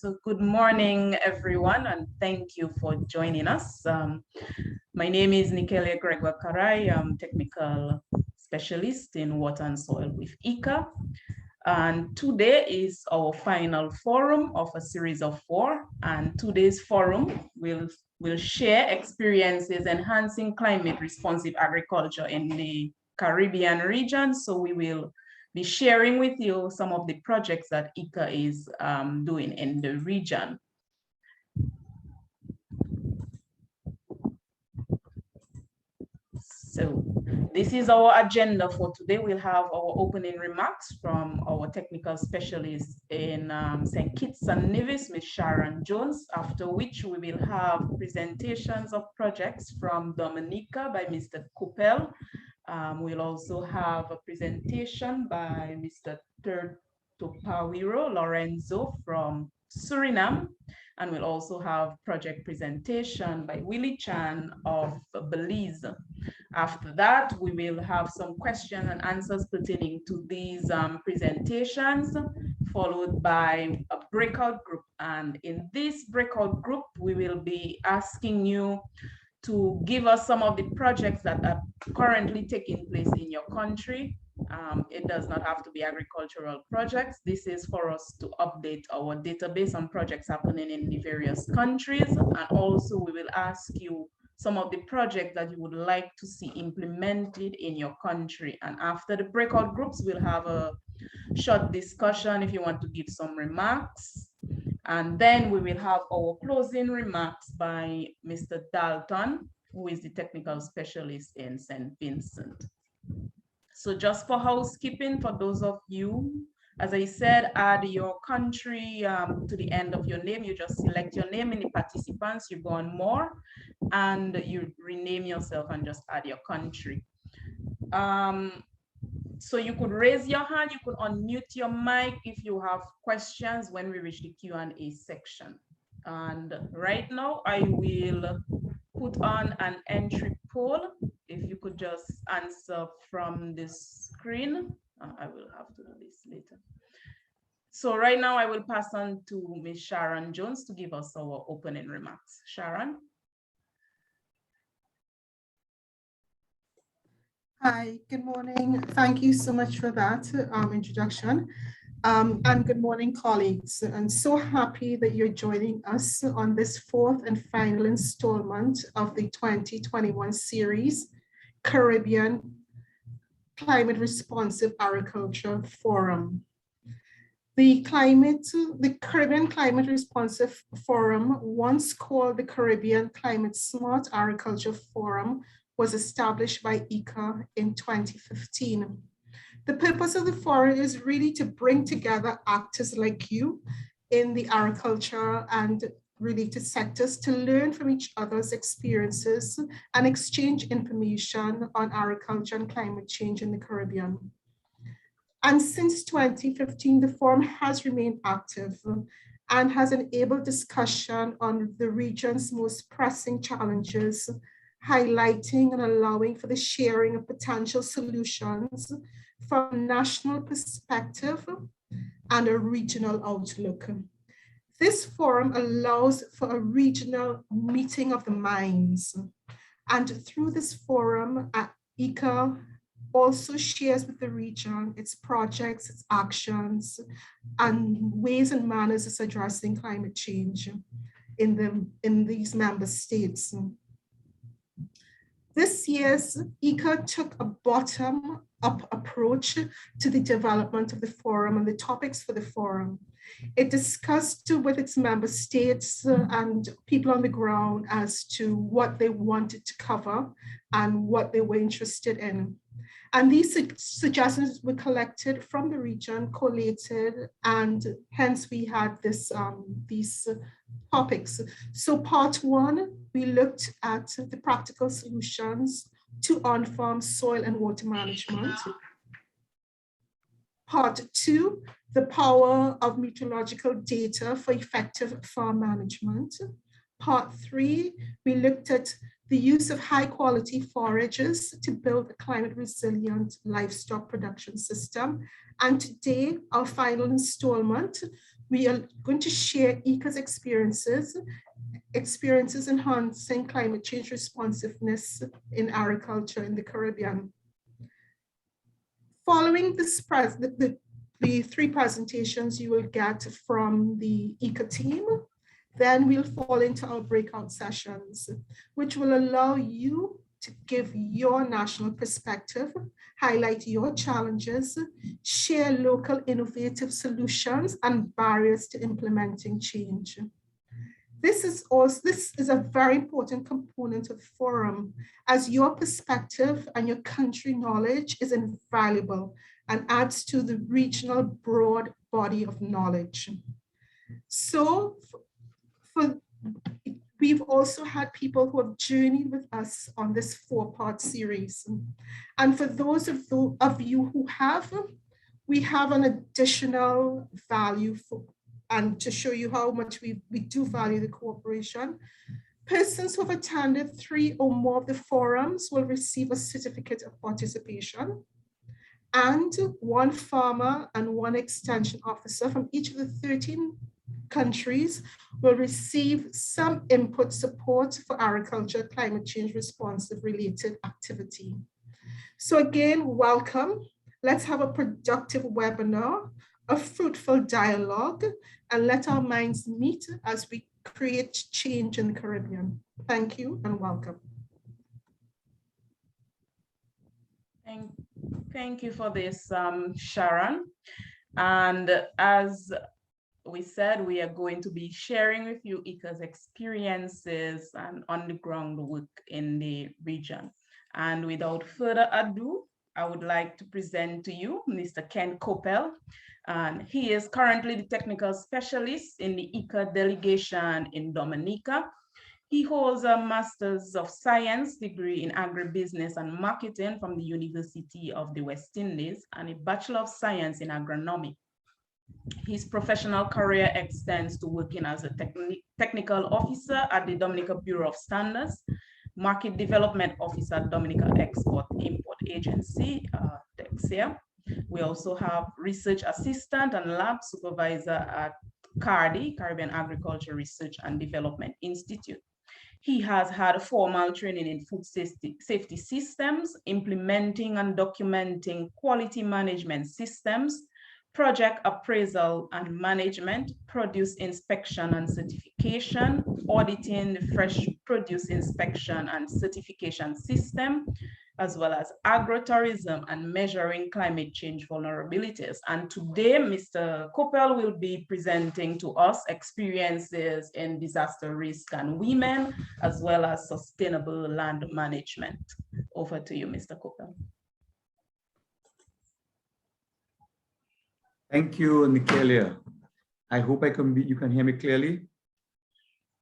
So good morning, everyone, and thank you for joining us. My name is Nikele Gregor Karai. I'm technical specialist in water and soil with ICA. And today is our final forum of a series of 4. And today's forum will share experiences enhancing climate responsive agriculture in the Caribbean region. So we will be sharing with you some of the projects that ICA is doing in the region. So this is our agenda for today. We'll have our opening remarks from our technical specialist in St. Kitts and Nevis, Ms. Sharon Jones, after which we will have presentations of projects from Dominica by Mr. Coppell. We'll also have a presentation by Mr. Topawiro Lorenzo from Suriname, and we'll also have project presentation by Willie Chan of Belize. After that, we will have some questions and answers pertaining to these presentations, followed by a breakout group. And in this breakout group, we will be asking you to give us some of the projects that are currently taking place in your country. It does not have to be agricultural projects. This is for us to update our database on projects happening in the various countries. And also we will ask you some of the projects that you would like to see implemented in your country. And after the breakout groups, we'll have a short discussion if you want to give some remarks. And then we will have our closing remarks by Mr. Dalton, who is the technical specialist in St. Vincent. So just for housekeeping, for those of you, as I said, add your country to the end of your name. You just select your name in the participants, you go on more, and you rename yourself and just add your country. So you could raise your hand, you could unmute your mic if you have questions when we reach the Q&A section. And right now I will put on an entry poll. If you could just answer from the screen. I will have to do this later. So right now I will pass on to Ms. Sharon Jones to give us our opening remarks. Sharon. Hi, good morning. Thank you so much for that introduction. And good morning, colleagues. I'm so happy that you're joining us on this 4th and final installment of the 2021 series, Caribbean Climate Responsive Agriculture Forum. The Caribbean Climate Responsive Forum, once called the Caribbean Climate Smart Agriculture Forum, was established by ICA in 2015. The purpose of the forum is really to bring together actors like you in the agriculture and related sectors to learn from each other's experiences and exchange information on agriculture and climate change in the Caribbean. And since 2015, the forum has remained active and has enabled discussion on the region's most pressing challenges, highlighting and allowing for the sharing of potential solutions from a national perspective and a regional outlook. This forum allows for a regional meeting of the minds. And through this forum, ICA also shares with the region its projects, its actions, and ways and manners it's addressing climate change in these member states. This year's ICA took a bottom-up approach to the development of the forum and the topics for the forum. It discussed with its member states and people on the ground as to what they wanted to cover and what they were interested in. And these suggestions were collected from the region, collated, and hence we had these topics. So part 1, we looked at the practical solutions to on-farm soil and water management. Part 2, the power of meteorological data for effective farm management. Part 3, we looked at the use of high quality forages to build a climate resilient livestock production system. And today, our final installment, We are going to share ICA's experiences enhancing climate change responsiveness in agriculture in the Caribbean. Following this the three presentations you will get from the ICA team, then we'll fall into our breakout sessions, which will allow you to give your national perspective, highlight your challenges, share local innovative solutions and barriers to implementing change. This is a very important component of the forum, as your perspective and your country knowledge is invaluable and adds to the regional broad body of knowledge. So we've also had people who have journeyed with us on this 4-part series. And for those of you who have, we have an additional value and to show you how much we do value the cooperation. Persons who have attended 3 or more of the forums will receive a certificate of participation, and 1 farmer and 1 extension officer from each of the 13 countries will receive some input support for agriculture, climate change responsive related activity. So again, welcome. Let's have a productive webinar, a fruitful dialogue, and let our minds meet as we create change in the Caribbean. Thank you and welcome. Thank you for this, Sharon. And as we said, we are going to be sharing with you ICA's experiences and on-the-ground work in the region. And without further ado, I would like to present to you Mr. Ken Coppell. And he is currently the technical specialist in the ICA delegation in Dominica. He holds a Master's of Science degree in Agribusiness and Marketing from the University of the West Indies and a Bachelor of Science in Agronomy. His professional career extends to working as a technical officer at the Dominica Bureau of Standards, Market Development Officer at Dominica Export-Import Agency, DEXIA. We also have Research Assistant and Lab Supervisor at CARDI, Caribbean Agriculture Research and Development Institute. He has had formal training in food safety systems, implementing and documenting quality management systems, project appraisal and management, produce inspection and certification, auditing the fresh produce inspection and certification system, as well as agrotourism and measuring climate change vulnerabilities. And today, Mr. Coppell will be presenting to us experiences in disaster risk and women, as well as sustainable land management. Over to you, Mr. Coppell. Thank you, Nikelia. I hope you can hear me clearly.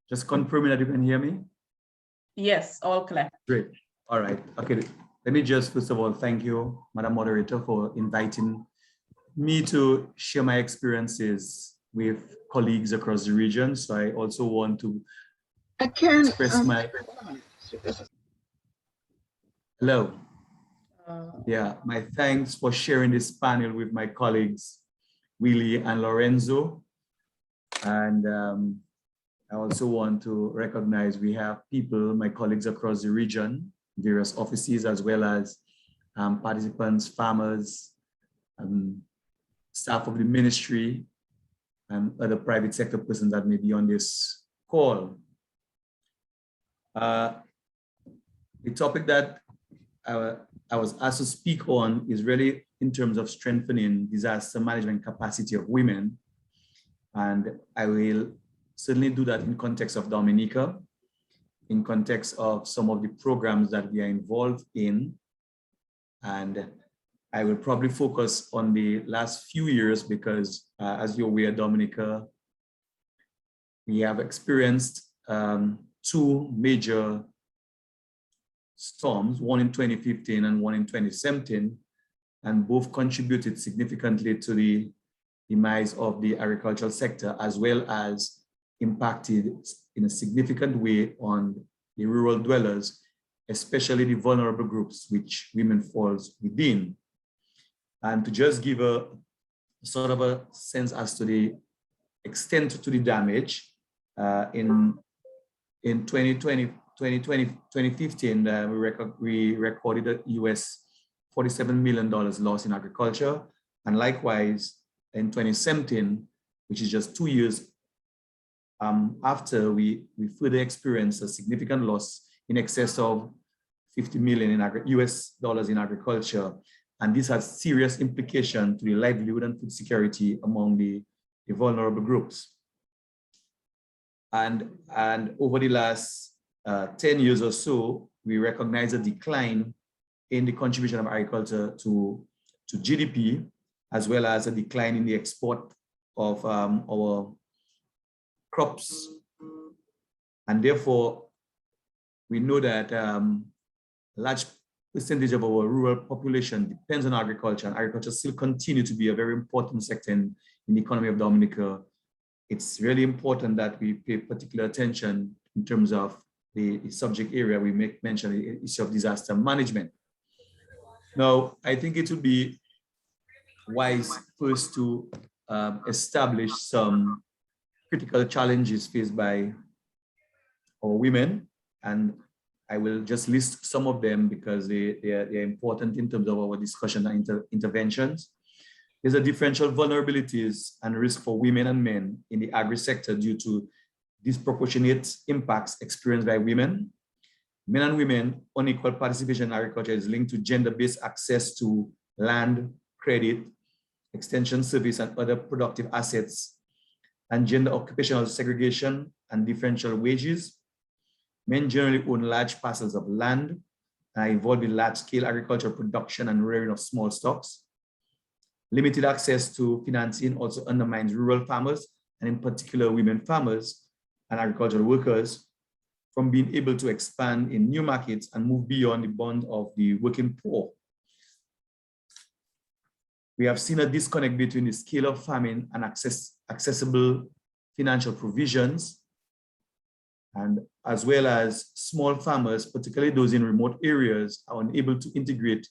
Just confirming that you can hear me. Yes, all clear. Great. All right. Okay. Let me just first of all thank you, Madam Moderator, for inviting me to share my experiences with colleagues across the region. So I also want to express my hello. Yeah, my thanks for sharing this panel with my colleagues, Willie and Lorenzo. And I also want to recognize we have people, my colleagues across the region, various offices, as well as participants, farmers, staff of the ministry, and other private sector persons that may be on this call. The topic that I was asked to speak on is really in terms of strengthening disaster management capacity of women. And I will certainly do that in context of Dominica, in context of some of the programs that we are involved in. And I will probably focus on the last few years because as you're aware, Dominica, we have experienced 2 major storms, one in 2015 and one in 2017, and both contributed significantly to the demise of the agricultural sector, as well as impacted in a significant way on the rural dwellers, especially the vulnerable groups which women falls within. And to just give a sort of a sense as to the extent to the damage. In 2015, we recorded a US $47 million loss in agriculture. And likewise, in 2017, which is just 2 years after, we further experienced a significant loss in excess of $50 million in US dollars in agriculture. And this has serious implications to the livelihood and food security among the vulnerable groups. And over the last 10 years or so, we recognize a decline in the contribution of agriculture to GDP, as well as a decline in the export of our crops. And therefore, we know that a large percentage of our rural population depends on agriculture, and agriculture still continues to be a very important sector in the economy of Dominica. It's really important that we pay particular attention in terms of the subject area. We make mention of the issue of disaster management. Now, I think it would be wise first to establish some critical challenges faced by our women, and I will just list some of them because they're important in terms of our discussion and interventions. There's a differential vulnerabilities and risk for women and men in the agri-sector due to disproportionate impacts experienced by women. Men and women unequal participation in agriculture is linked to gender-based access to land, credit, extension service, and other productive assets, and gender occupational segregation and differential wages. Men generally own large parcels of land and are involved in large-scale agricultural production and rearing of small stocks. Limited access to financing also undermines rural farmers, and in particular women farmers and agricultural workers, from being able to expand in new markets and move beyond the bond of the working poor. We have seen a disconnect between the scale of farming and accessible financial provisions, and as well as small farmers, particularly those in remote areas, are unable to integrate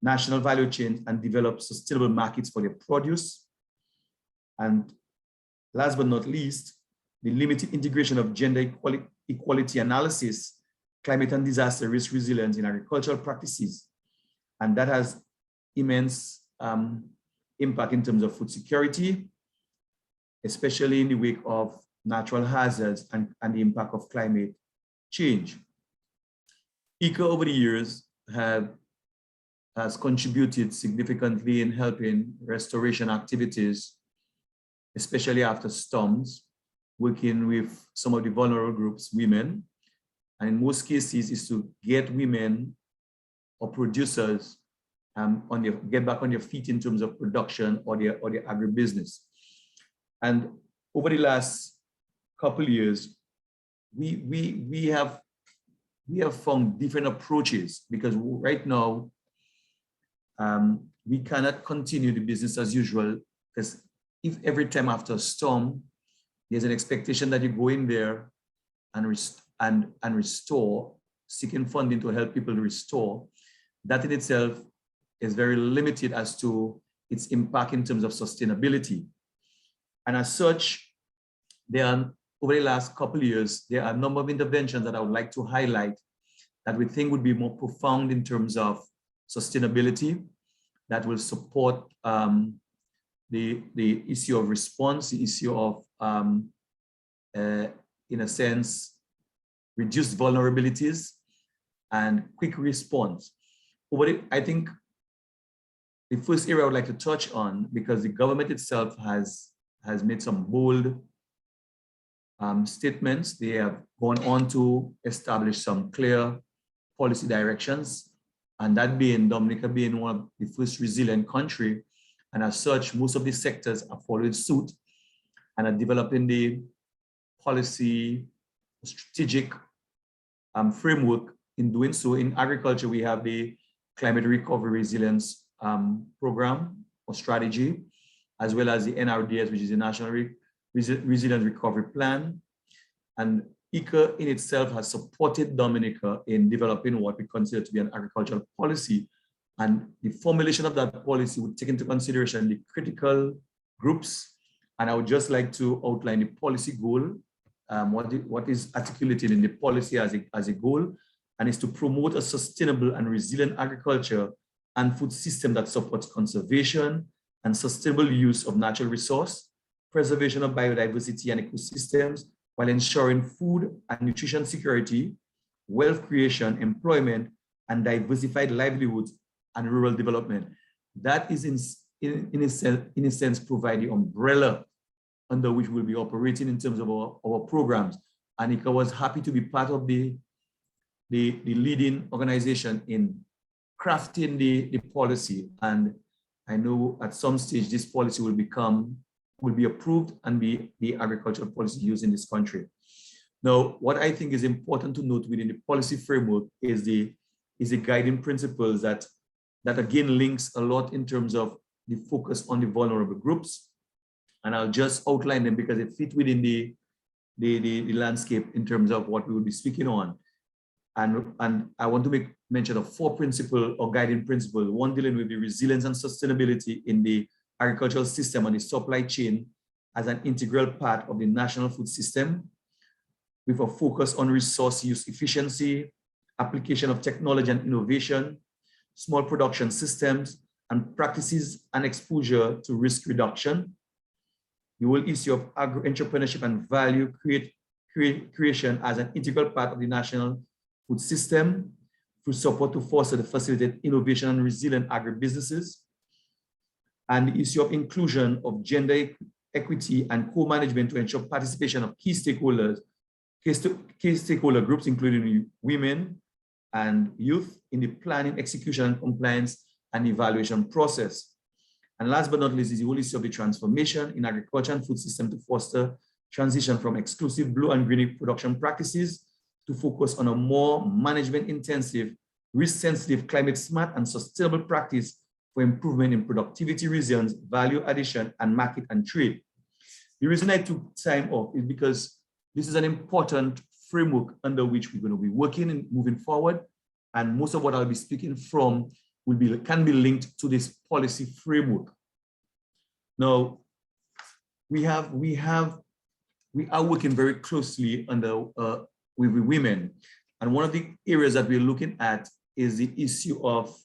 national value chains and develop sustainable markets for their produce. And last but not least, the limited integration of gender equality analysis, climate and disaster risk resilience in agricultural practices. And that has immense impact in terms of food security, especially in the wake of natural hazards and the impact of climate change. ECA over the years has contributed significantly in helping restoration activities, especially after storms, working with some of the vulnerable groups, women, and in most cases is to get women or producers get back on their feet in terms of production or their agribusiness. And over the last couple of years, we have found different approaches, because right now we cannot continue the business as usual, because if every time after a storm, there's an expectation that you go in there and restore, seeking funding to help people restore, that in itself is very limited as to its impact in terms of sustainability. And as such, over the last couple of years, there are a number of interventions that I would like to highlight that we think would be more profound in terms of sustainability, that will support the issue of response, the issue of, in a sense, reduced vulnerabilities and quick response. I think the first area I would like to touch on, because the government itself has made some bold statements. They have gone on to establish some clear policy directions, and that being Dominica being one of the first resilient country, and as such, most of the sectors are following suit and are developing the policy strategic framework. In doing so, in agriculture, we have the Climate Recovery Resilience Program or strategy, as well as the NRDS, which is the National Resilience Recovery Plan. And ECA in itself has supported Dominica in developing what we consider to be an agricultural policy. And the formulation of that policy would take into consideration the critical groups And I would just like to outline the policy goal, what is articulated in the policy as a goal, and is to promote a sustainable and resilient agriculture and food system that supports conservation and sustainable use of natural resource, preservation of biodiversity and ecosystems, while ensuring food and nutrition security, wealth creation, employment, and diversified livelihoods and rural development. That is in a sense provide the umbrella under which we'll be operating in terms of our programs. And I was happy to be part of the leading organization in crafting the policy. And I know at some stage this policy will be approved and be the agricultural policy used in this country. Now, what I think is important to note within the policy framework is the guiding principles that again links a lot in terms of the focus on the vulnerable groups. And I'll just outline them because it fit within the landscape in terms of what we will be speaking on. And I want to make mention of 4 principles or guiding principles. One dealing with the resilience and sustainability in the agricultural system and the supply chain as an integral part of the national food system, with a focus on resource use efficiency, application of technology and innovation, small production systems, and practices and exposure to risk reduction. The whole issue of agro-entrepreneurship and value creation as an integral part of the national food system through support to foster the facilitate innovation and resilient agribusinesses. And the issue of inclusion of gender equity and co-management to ensure participation of key stakeholder groups, including women and youth, in the planning, execution, and compliance and evaluation process. And last but not least is the whole issue of the transformation in agriculture and food system to foster transition from exclusive blue and green production practices to focus on a more management-intensive, risk-sensitive, climate-smart, and sustainable practice for improvement in productivity, resilience, value addition, and market and trade. The reason I took time off is because this is an important framework under which we're going to be working and moving forward. And most of what I'll be speaking from can be linked to this policy framework. Now, we are working very closely with women. And one of the areas that we're looking at is the issue of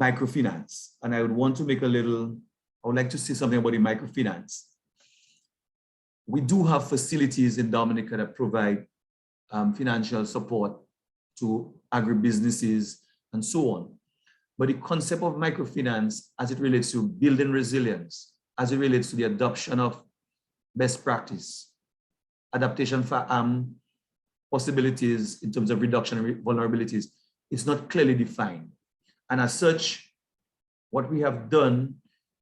microfinance. And I would like to say something about the microfinance. We do have facilities in Dominica that provide financial support to agribusinesses and so on. But the concept of microfinance as it relates to building resilience, as it relates to the adoption of best practice, adaptation for possibilities in terms of reduction of vulnerabilities, it's not clearly defined. And as such, what we have done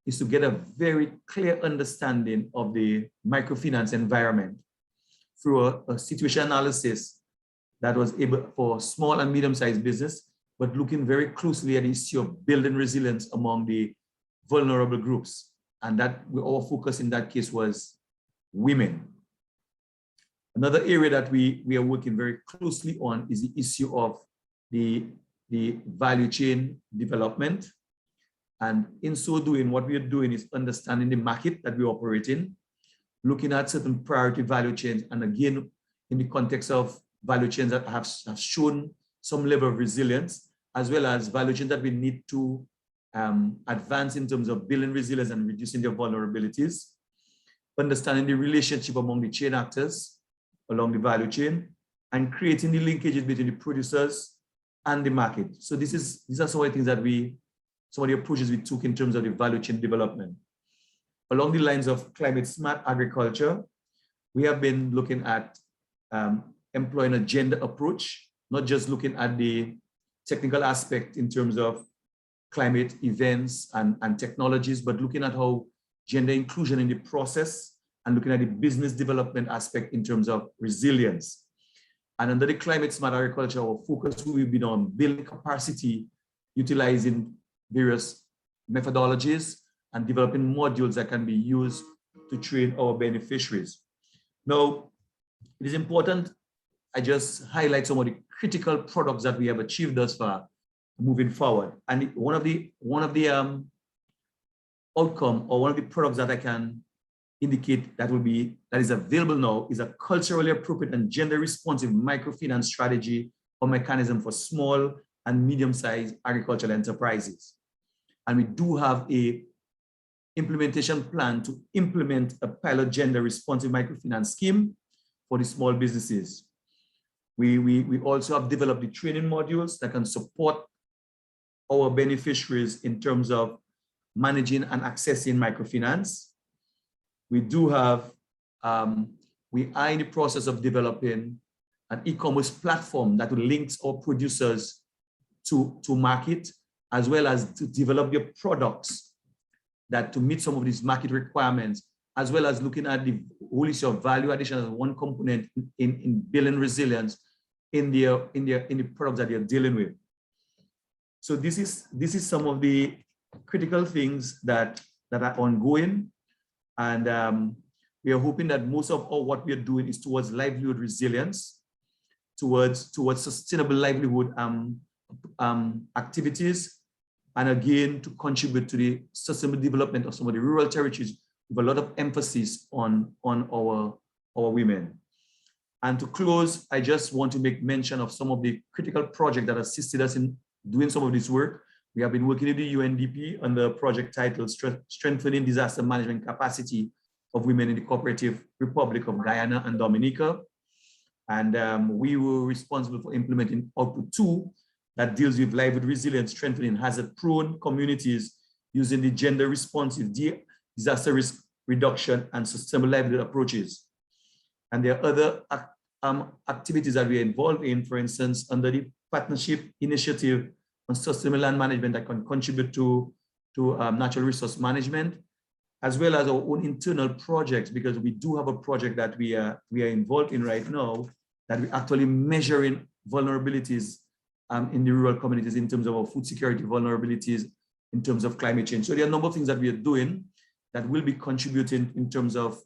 is to get a very clear understanding of the microfinance environment through a situation analysis that was able for small and medium-sized business, but looking very closely at the issue of building resilience among the vulnerable groups. And that our focus in that case was women. Another area that we are working very closely on is the issue of the value chain development. And in so doing, what we are doing is understanding the market that we operate in, looking at certain priority value chains, and again, in the context of value chains that have shown some level of resilience, as well as value chains that we need to advance in terms of building resilience and reducing their vulnerabilities, understanding the relationship among the chain actors along the value chain, and creating the linkages between the producers and the market. So these are some of the things that some of the approaches we took in terms of the value chain development. Along the lines of climate smart agriculture, we have been looking at employing a gender approach, not just looking at the technical aspect in terms of climate events and technologies, but looking at how gender inclusion in the process and looking at the business development aspect in terms of resilience. And under the climate smart agriculture, our focus will be on building capacity, utilizing various methodologies and developing modules that can be used to train our beneficiaries. Now, it is important I just highlight some of the critical products that we have achieved thus far moving forward. And one of the outcome or one of the products that I can indicate that is available now is a culturally appropriate and gender responsive microfinance strategy or mechanism for small and medium-sized agricultural enterprises. And we do have a implementation plan to implement a pilot gender responsive microfinance scheme for the small businesses. We also have developed the training modules that can support our beneficiaries in terms of managing and accessing microfinance. We do have, we are in the process of developing an e-commerce platform that will link our producers to market, as well as to develop their products that to meet some of these market requirements, as well as looking at the whole issue of value addition as one component in building resilience in the products that they're dealing with. So this is some of the critical things that are ongoing. And we are hoping that most of what we are doing is towards livelihood resilience, towards sustainable livelihood activities, and again, to contribute to the sustainable development of some of the rural territories with a lot of emphasis on our women. And to close, I just want to make mention of some of the critical projects that assisted us in doing some of this work. We have been working with the UNDP on the project titled Strengthening Disaster Management Capacity of Women in the Cooperative Republic of Guyana and Dominica. And we were responsible for implementing Output 2 that deals with livelihood resilience, strengthening hazard-prone communities using the gender-responsive disaster risk reduction and sustainable livelihood approaches. And there are other activities that we are involved in, for instance, under the Partnership Initiative on Sustainable Land Management that can contribute to natural resource management, as well as our own internal projects, because we do have a project that we are involved in right now that we're actually measuring vulnerabilities in the rural communities in terms of our food security vulnerabilities, in terms of climate change. So there are a number of things that we are doing that will be contributing in terms of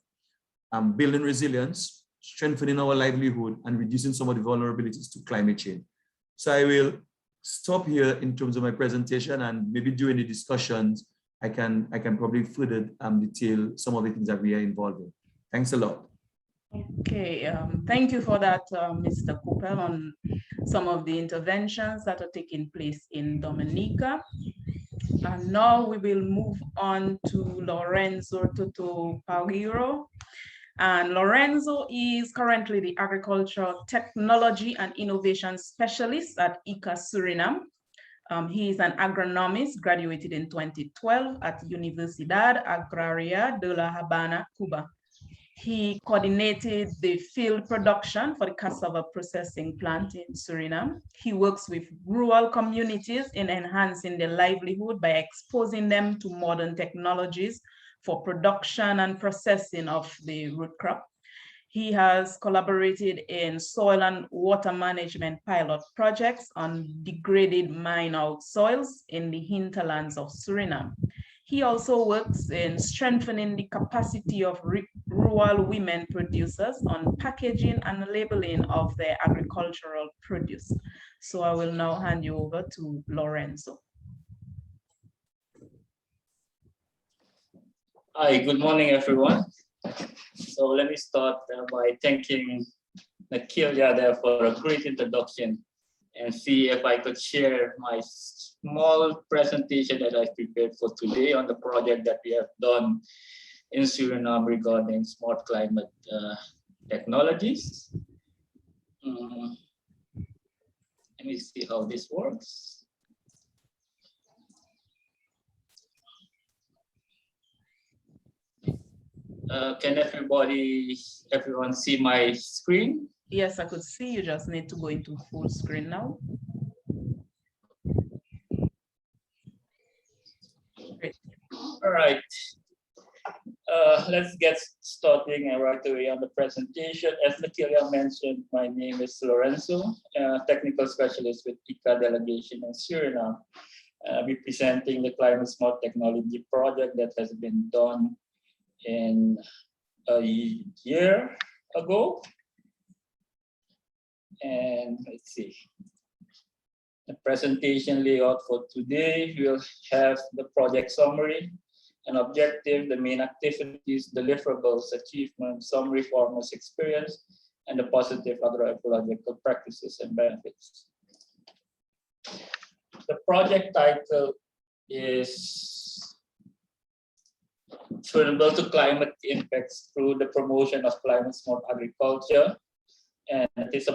building resilience, strengthening our livelihood, and reducing some of the vulnerabilities to climate change. So I will stop here in terms of my presentation, and maybe during the discussions, I can probably further detail some of the things that we are involved in. Thanks a lot. Okay, thank you for that, Mr. Cooper, on some of the interventions that are taking place in Dominica. And now we will move on to Lorenzo Toto Pagiro. And Lorenzo is currently the Agricultural Technology and Innovation Specialist at ICA Suriname. He is an agronomist, graduated in 2012 at Universidad Agraria de La Habana, Cuba. He coordinated the field production for the cassava processing plant in Suriname. He works with rural communities in enhancing their livelihood by exposing them to modern technologies for production and processing of the root crop. He has collaborated in soil and water management pilot projects on degraded mine-out soils in the hinterlands of Suriname. He also works in strengthening the capacity of rural women producers on packaging and labeling of their agricultural produce. So I will now hand you over to Lorenzo. Hi, good morning, everyone. So let me start by thanking Nakilia there for a great introduction, and see if I could share my small presentation that I prepared for today on the project that we have done in Suriname regarding smart climate technologies. Let me see how this works. Can everyone see my screen? Yes, I could see. You just need to go into full screen now. Great. All right. Let's get starting right away on the presentation. As Nakilia mentioned, my name is Lorenzo, technical specialist with ICA delegation in Suriname, representing the Climate Smart Technology project that has been done in a year ago. And let's see. The presentation layout for today, we'll have the project summary, an objective, the main activities, deliverables, achievements, summary farmers' experience, and the positive agroecological practices and benefits. The project title is Suitable to Climate Impacts through the Promotion of Climate Smart Agriculture. And it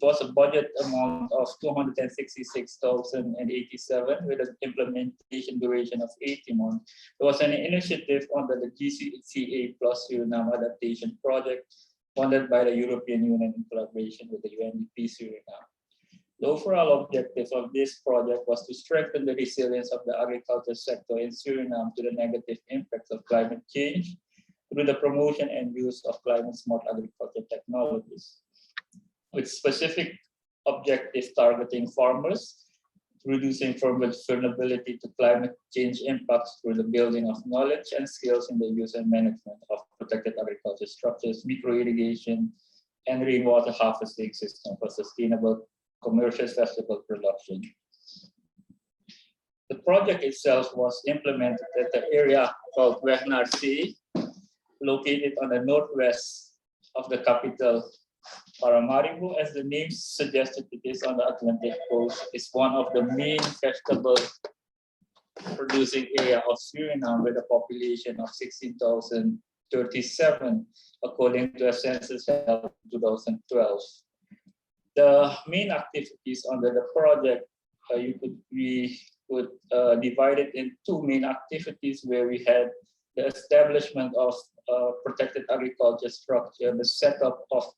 was a budget amount of 266,087 with an implementation duration of 80 months. It was an initiative under the GCCA Plus Suriname Adaptation Project funded by the European Union in collaboration with the UNDP Suriname. The overall objective of this project was to strengthen the resilience of the agriculture sector in Suriname to the negative impacts of climate change through the promotion and use of climate-smart agriculture technologies, with specific objective targeting farmers, reducing vulnerability to climate change impacts through the building of knowledge and skills in the use and management of protected agriculture structures, micro-irrigation, and rainwater harvesting system for sustainable commercial vegetable production. The project itself was implemented at the area called Wegnar Sea, located on the northwest of the capital, Paramaribo. As the name suggested, it is on the Atlantic coast. It's one of the main vegetable producing area of Suriname with a population of 16,037, according to a census held in 2012. The main activities under the project, we could divide it in two main activities where we had the establishment of protected agriculture structure, the setup of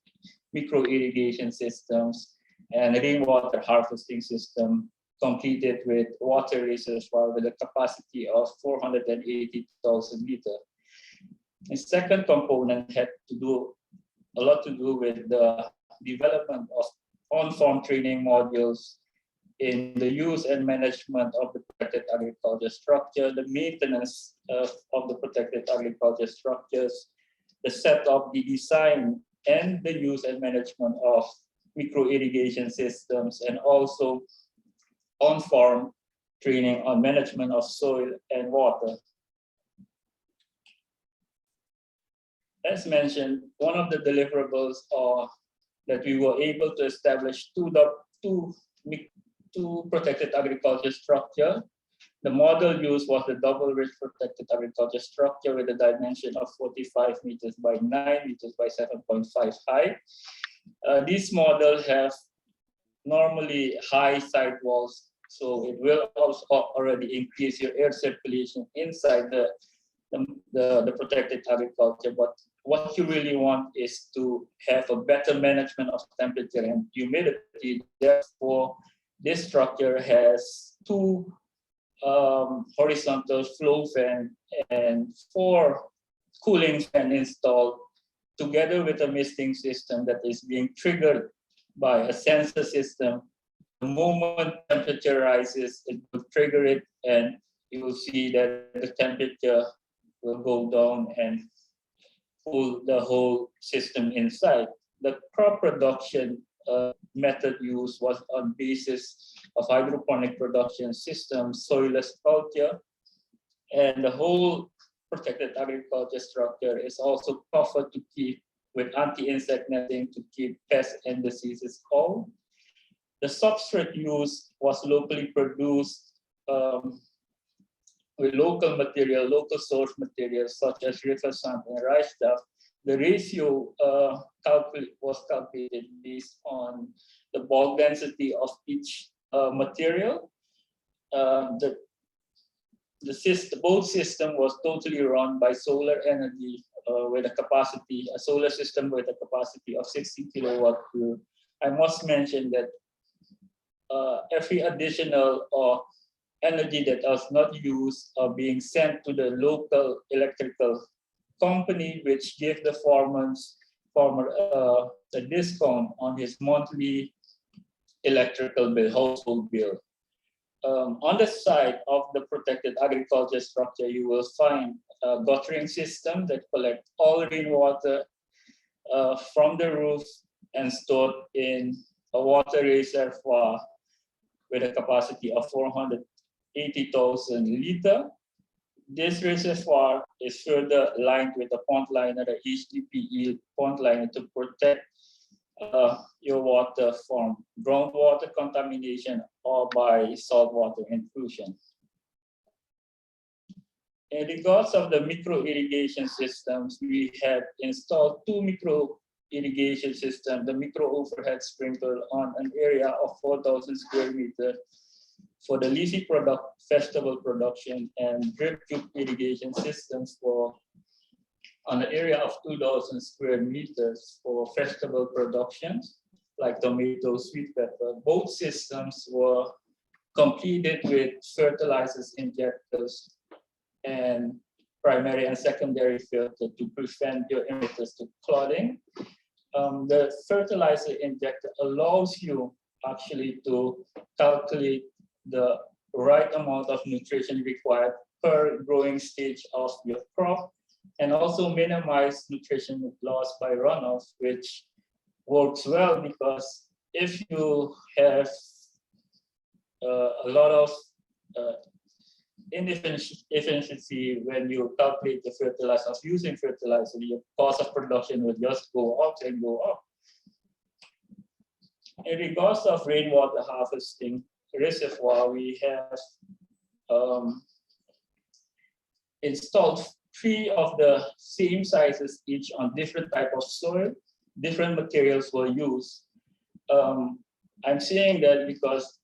micro-irrigation systems, and rainwater harvesting system completed with water reservoir with a capacity of 480,000 liters. The second component had a lot to do with the development of on-farm training modules in the use and management of the protected agriculture structure, the maintenance of the protected agriculture structures, the setup, the design, and the use and management of micro-irrigation systems, and also on-farm training on management of soil and water. As mentioned, one of the deliverables are that we were able to establish two protected agriculture structure. The model used was the double ridge protected agriculture structure with a dimension of 45 meters by 9 meters by 7.5 height. These models have normally high side walls, so it will also already increase your air circulation inside the protected agriculture. But what you really want is to have a better management of temperature and humidity. Therefore, this structure has two horizontal flow fan and 4 cooling fan installed, together with a misting system that is being triggered by a sensor system. The moment temperature rises, it will trigger it, and you will see that the temperature will go down and cool the whole system inside. The crop production method used was on basis of hydroponic production system, soilless culture, and the whole protected agriculture structure is also covered to keep with anti-insect netting to keep pests and diseases off. The substrate used was locally produced with local material, local source materials such as river sand and rice chaff. The ratio was calculated based on the bulk density of each material. The both system was totally run by solar energy with a solar system with a capacity of 60 kilowatt. I must mention that every additional energy that was not used are being sent to the local electrical company, which gave the farmer a discount on his monthly electrical bill, household bill. On the side of the protected agriculture structure, you will find a guttering system that collects all rainwater from the roof and stored in a water reservoir with a capacity of 480,000 liters. This reservoir is further lined with a pond liner, the HDPE pond liner, to protect your water from groundwater contamination or by saltwater intrusion. In regards of the micro irrigation systems, we have installed 2 micro irrigation systems, the micro overhead sprinkler on an area of 4,000 square meters for the leafy product vegetable production, and drip tube irrigation systems for on an area of 2,000 square meters for vegetable productions like tomato, sweet pepper. Both systems were completed with fertilizers, injectors, and primary and secondary filter to prevent your emitters to clogging. The fertilizer injector allows you actually to calculate the right amount of nutrition required per growing stage of your crop, and also minimize nutrition loss by runoff, which works well because if you have a lot of inefficiency when you calculate the fertilizer, using fertilizer, your cost of production will just go up and go up. In regards of rainwater harvesting reservoir, we have installed 3 of the same sizes each on different type of soil. Different materials were used. I'm saying that because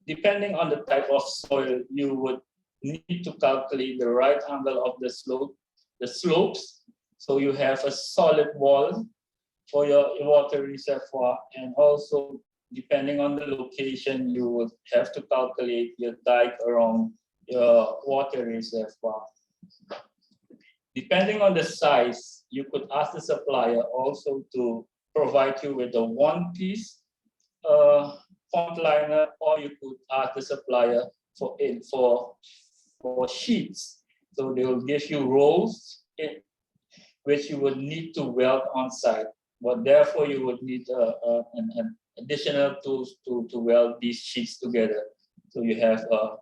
depending on the type of soil, you would need to calculate the right angle of the slopes. So you have a solid wall for your water reservoir, and also depending on the location, you would have to calculate your dike around your water reservoir. Depending on the size, you could ask the supplier also to provide you with a one-piece pond liner, or you could ask the supplier for sheets. So they will give you rolls which you would need to weld on site, but therefore you would need an additional tools to weld these sheets together. So you have a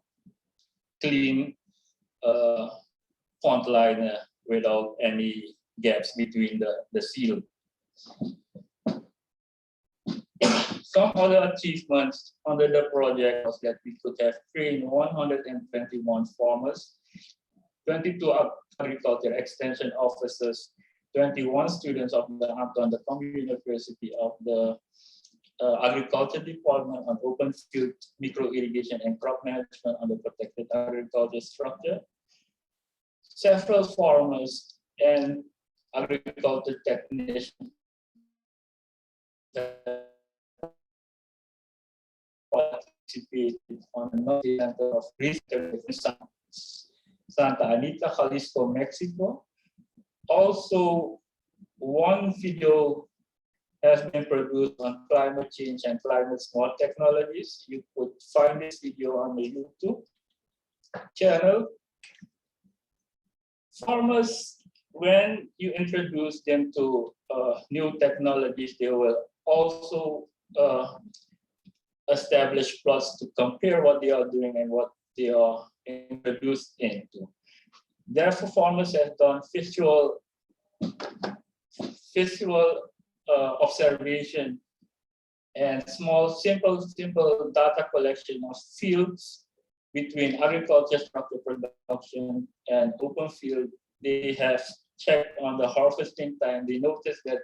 clean pond liner without any gaps between the seal. Some other achievements under the project was that we could have trained 121 farmers, 22 agriculture extension officers, 21 students of the Anton University of the Agriculture Department on open field micro irrigation and crop management on the protected agriculture structure. Several farmers and agriculture technicians participated on a center of research in Santa Anita, Jalisco, Mexico. Also, one video has been produced on climate change and climate smart technologies. You could find this video on the YouTube channel. Farmers, when you introduce them to new technologies, they will also establish plots to compare what they are doing and what they are introduced into. Therefore, farmers have done visual observation and small, simple data collection of fields between agriculture structure production and open field. They have checked on the harvesting time. They noticed that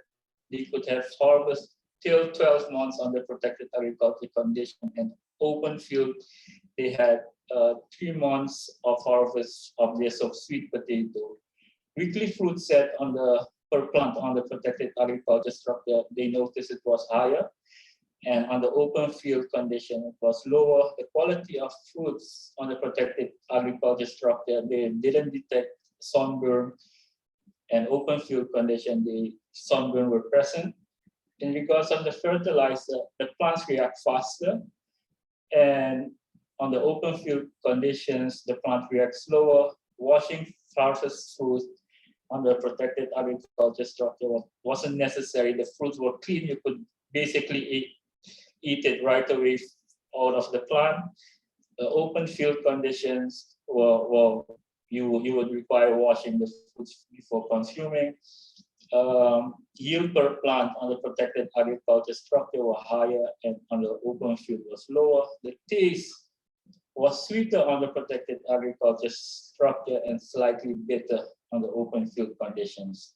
they could have harvest till 12 months under protected agriculture condition, and open field, they had 3 months of harvest of this of sweet potato. Weekly fruit set on the per plant on the protected agriculture structure, they noticed it was higher, and on the open field condition, it was lower. The quality of fruits on the protected agriculture structure, they didn't detect sunburn, and open field condition, the sunburn were present. In regards of the fertilizer, the plants react faster, and on the open field conditions, the plant reacts slower. Washing harvest fruit on the protected agriculture structure wasn't necessary. The fruits were clean. You could basically eat it right away out of the plant. The open field conditions were you would require washing the foods before consuming. Yield per plant on the protected agriculture structure were higher and on the open field was lower. The taste was sweeter on the protected agriculture structure and slightly bitter on the open field conditions.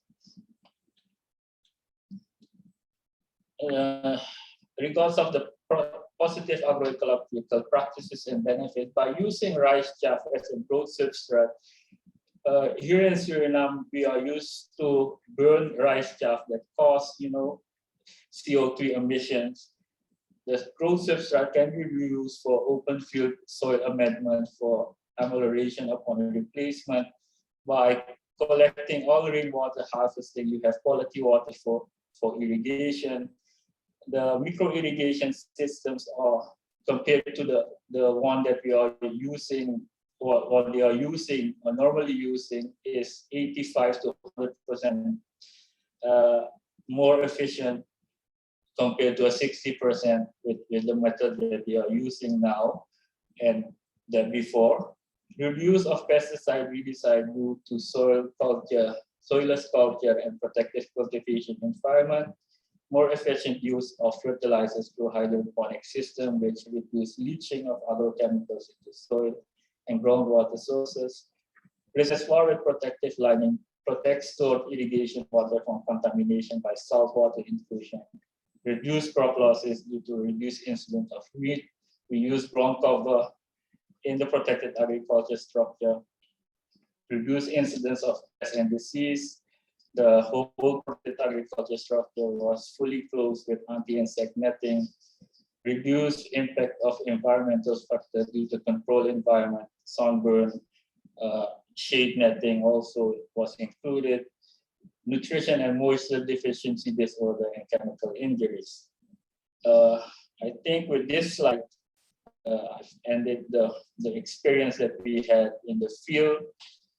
Regards of the positive agroecological practices and benefits by using rice chaff as a growth substrate. Here in Suriname, we are used to burn rice chaff that cause, CO2 emissions. The growth substrate can be reused for open field soil amendment for amelioration upon replacement. By collecting all rainwater harvesting, you have quality water for irrigation. The micro irrigation systems are compared to the one that we are using or they are using or normally using is 85 to 100% more efficient compared to a 60% with the method that we are using now and that before. Reduce of pesticide, weedicide due to soil culture, soilless culture and protective cultivation environment. More efficient use of fertilizers through hydroponic system, which reduce leaching of agrochemicals into soil and groundwater sources. Reservoir with protective lining protects stored irrigation water from contamination by saltwater intrusion. Reduce crop losses due to reduced incidence of weed. We use ground cover in the protected agriculture structure. Reduce incidence of pest and disease. The whole protected agriculture structure was fully closed with anti-insect netting. Reduced impact of environmental factors due to controlled environment, sunburn, shade netting also was included. Nutrition and moisture deficiency disorder and chemical injuries. I think with this slide, I've ended the experience that we had in the field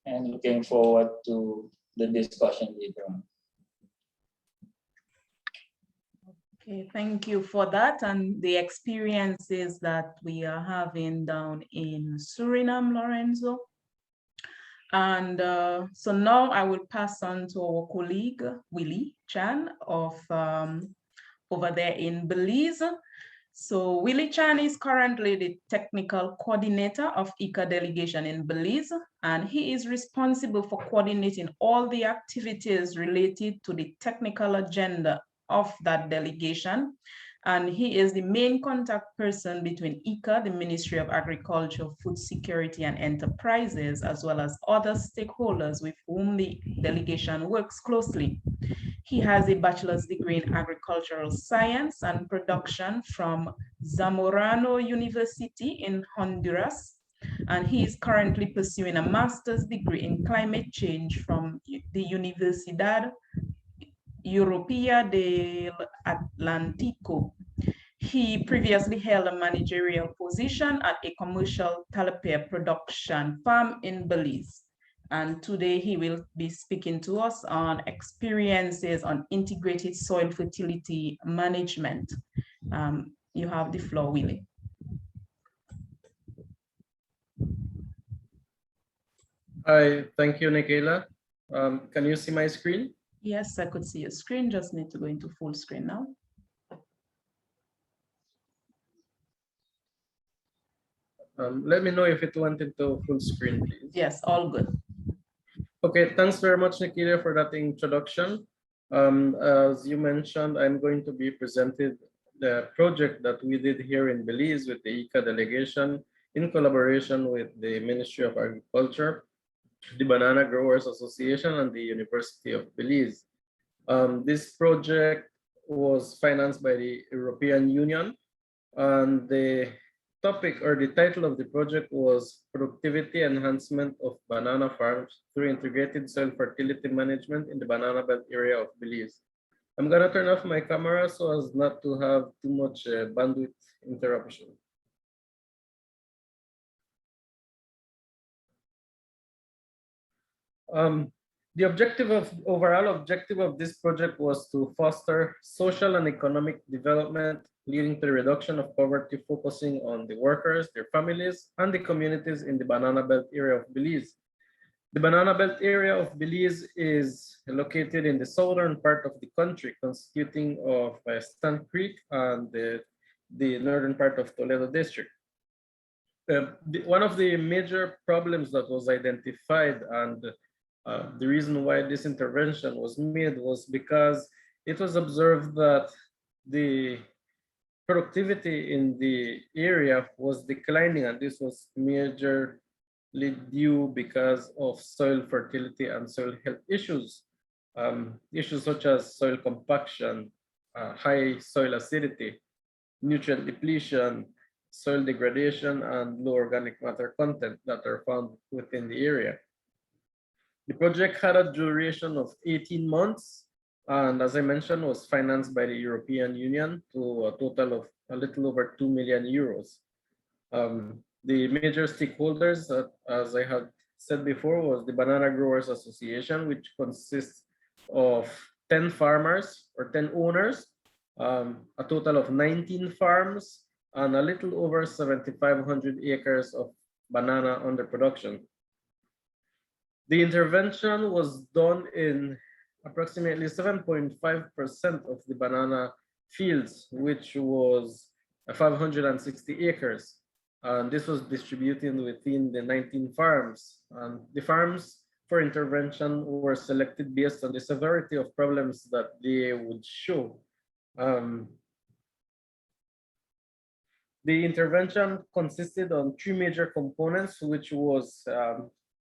and looking forward to the discussion later on. Okay, thank you for that and the experiences that we are having down in Suriname, Lorenzo. And so now I will pass on to our colleague, Willie Chan of over there in Belize. So Willie Chan is currently the technical coordinator of ICA delegation in Belize, and he is responsible for coordinating all the activities related to the technical agenda of that delegation. And he is the main contact person between ICA, the Ministry of Agriculture, Food Security and Enterprises, as well as other stakeholders with whom the delegation works closely. He has a bachelor's degree in agricultural science and production from Zamorano University in Honduras. And he is currently pursuing a master's degree in climate change from the Universidad Europea del Atlántico. He previously held a managerial position at a commercial tilapia production farm in Belize. And today he will be speaking to us on experiences on integrated soil fertility management. You have the floor, Willie. Hi, thank you, Nikela. Can you see my screen? Yes, I could see your screen, just need to go into full screen now. Let me know if it went into full screen, please. Yes, all good. Okay, thanks very much, Nikela, for that introduction. As you mentioned, I'm going to be presenting the project that we did here in Belize with the ICA delegation in collaboration with the Ministry of Agriculture, the Banana Growers Association, and the University of Belize. This project was financed by the European Union, and the topic or the title of the project was Productivity Enhancement of Banana Farms through Integrated Soil Fertility Management in the Banana Belt area of Belize. I'm gonna turn off my camera so as not to have too much bandwidth interruption. The overall objective of this project was to foster social and economic development, leading to the reduction of poverty, focusing on the workers, their families, and the communities in the Banana Belt area of Belize. The Banana Belt area of Belize is located in the southern part of the country, constituting of Stan Creek and the northern part of Toledo District. One of the major problems that was identified and the reason why this intervention was made was because it was observed that the productivity in the area was declining, and this was majorly due because of soil fertility and soil health issues. Issues such as soil compaction, high soil acidity, nutrient depletion, soil degradation, and low organic matter content that are found within the area. The project had a duration of 18 months, and as I mentioned, was financed by the European Union to a total of a little over 2 million euros. The major stakeholders, as I had said before, was the Banana Growers Association, which consists of 10 farmers or 10 owners, a total of 19 farms, and a little over 7,500 acres of banana under production. The intervention was done in approximately 7.5% of the banana fields, which was 560 acres. And this was distributed within the 19 farms. And the farms for intervention were selected based on the severity of problems that they would show. The intervention consisted on 3 major components, which was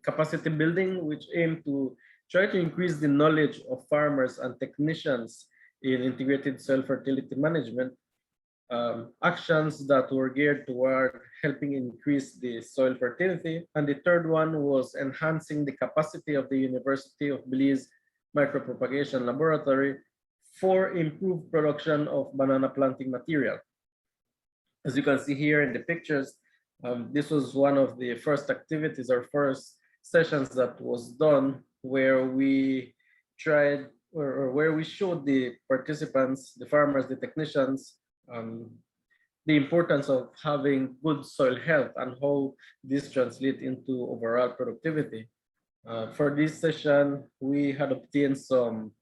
capacity building, which aimed to try to increase the knowledge of farmers and technicians in integrated soil fertility management, actions that were geared toward helping increase the soil fertility. And the third one was enhancing the capacity of the University of Belize Micropropagation Laboratory for improved production of banana planting material. As you can see here in the pictures, this was one of the first activities or first sessions that was done where we tried or where we showed the participants, the farmers, the technicians, the importance of having good soil health and how this translates into overall productivity. For this session, we had obtained some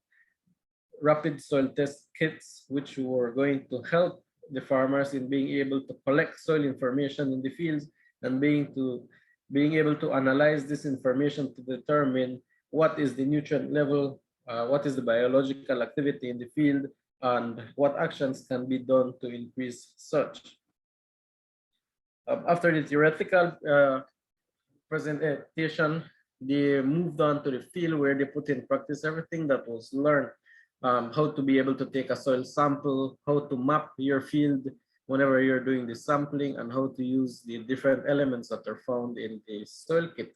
rapid soil test kits, which were going to help the farmers in being able to collect soil information in the fields and being able to analyze this information to determine what is the nutrient level, what is the biological activity in the field, and what actions can be done to increase such. After the theoretical presentation, they moved on to the field where they put in practice everything that was learned. How to be able to take a soil sample, how to map your field whenever you're doing the sampling, and how to use the different elements that are found in a soil kit.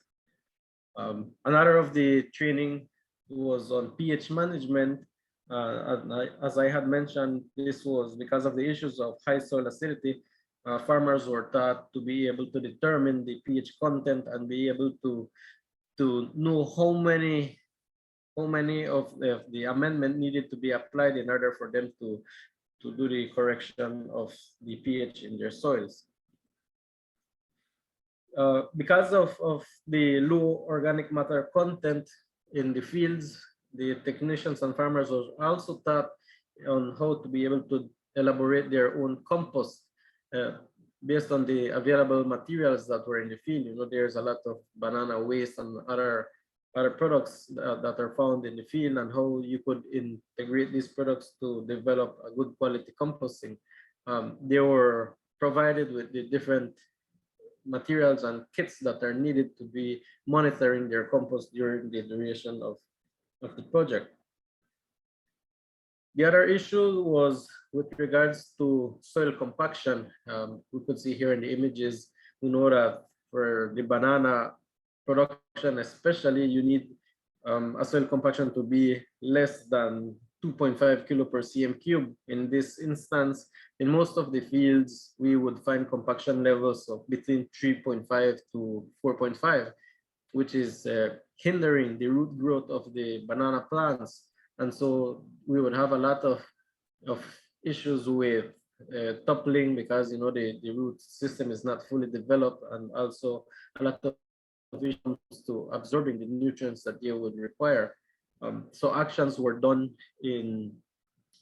Another of the training was on pH management. As I had mentioned, this was because of the issues of high soil acidity. Farmers were taught to be able to determine the pH content and be able to know how many of the amendment needed to be applied in order for them to do the correction of the pH in their soils. Because of the low organic matter content in the fields, the technicians and farmers were also taught on how to be able to elaborate their own compost based on the available materials that were in the field. You know, there's a lot of banana waste and other products that are found in the field, and how you could integrate these products to develop a good quality composting. They were provided with the different materials and kits that are needed to be monitoring their compost during the duration of the project. The other issue was with regards to soil compaction. We could see here in the images, we know that for the banana production especially, you need a soil compaction to be less than 2.5 kilo per cm cube. In this instance, in most of the fields, we would find compaction levels of between 3.5 to 4.5, which is hindering the root growth of the banana plants. And so we would have a lot of issues with toppling because, you know, the root system is not fully developed, and also a lot of innovation to absorbing the nutrients that they would require. So actions were done in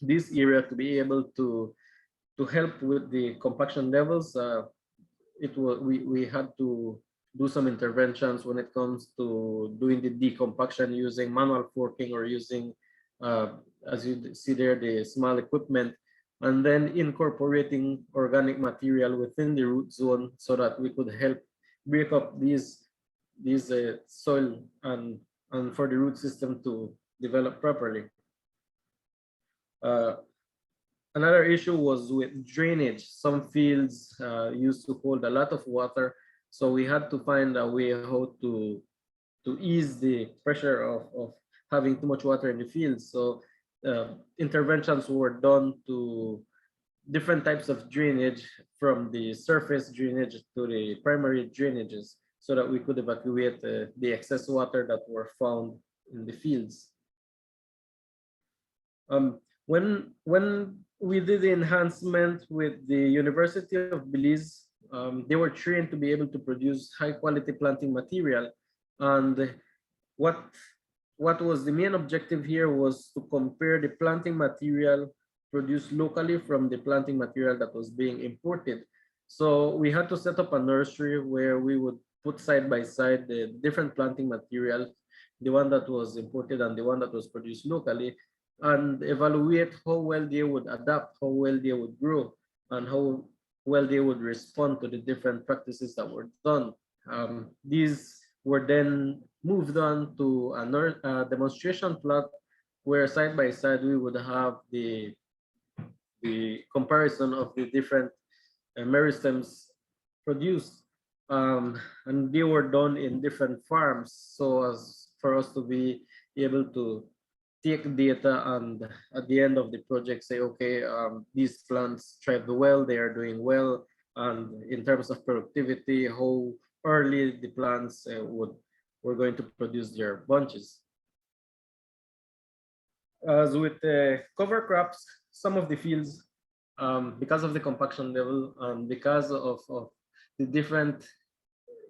this area to be able to help with the compaction levels. We had to do some interventions when it comes to doing the decompaction using manual forking or using, as you see there, the small equipment, and then incorporating organic material within the root zone so that we could help break up these soil and for the root system to develop properly. Another issue was with drainage. Some fields used to hold a lot of water, so we had to find a way how to ease the pressure of having too much water in the fields. So interventions were done to different types of drainage, from the surface drainage to the primary drainages, so that we could evacuate the excess water that were found in the fields. When we did the enhancement with the University of Belize, they were trained to be able to produce high quality planting material. And what was the main objective here was to compare the planting material produced locally from the planting material that was being imported. So we had to set up a nursery where we would put side by side the different planting material, the one that was imported and the one that was produced locally, and evaluate how well they would adapt, how well they would grow, and how well they would respond to the different practices that were done. These were then moved on to a demonstration plot where side by side we would have the comparison of the different meristems produced, and they were done in different farms, so as for us to be able to take data and at the end of the project say, okay, these plants thrived well, they are doing well, and in terms of productivity, how early the plants were going to produce their bunches. As with cover crops, some of the fields, because of the compaction level and because of the different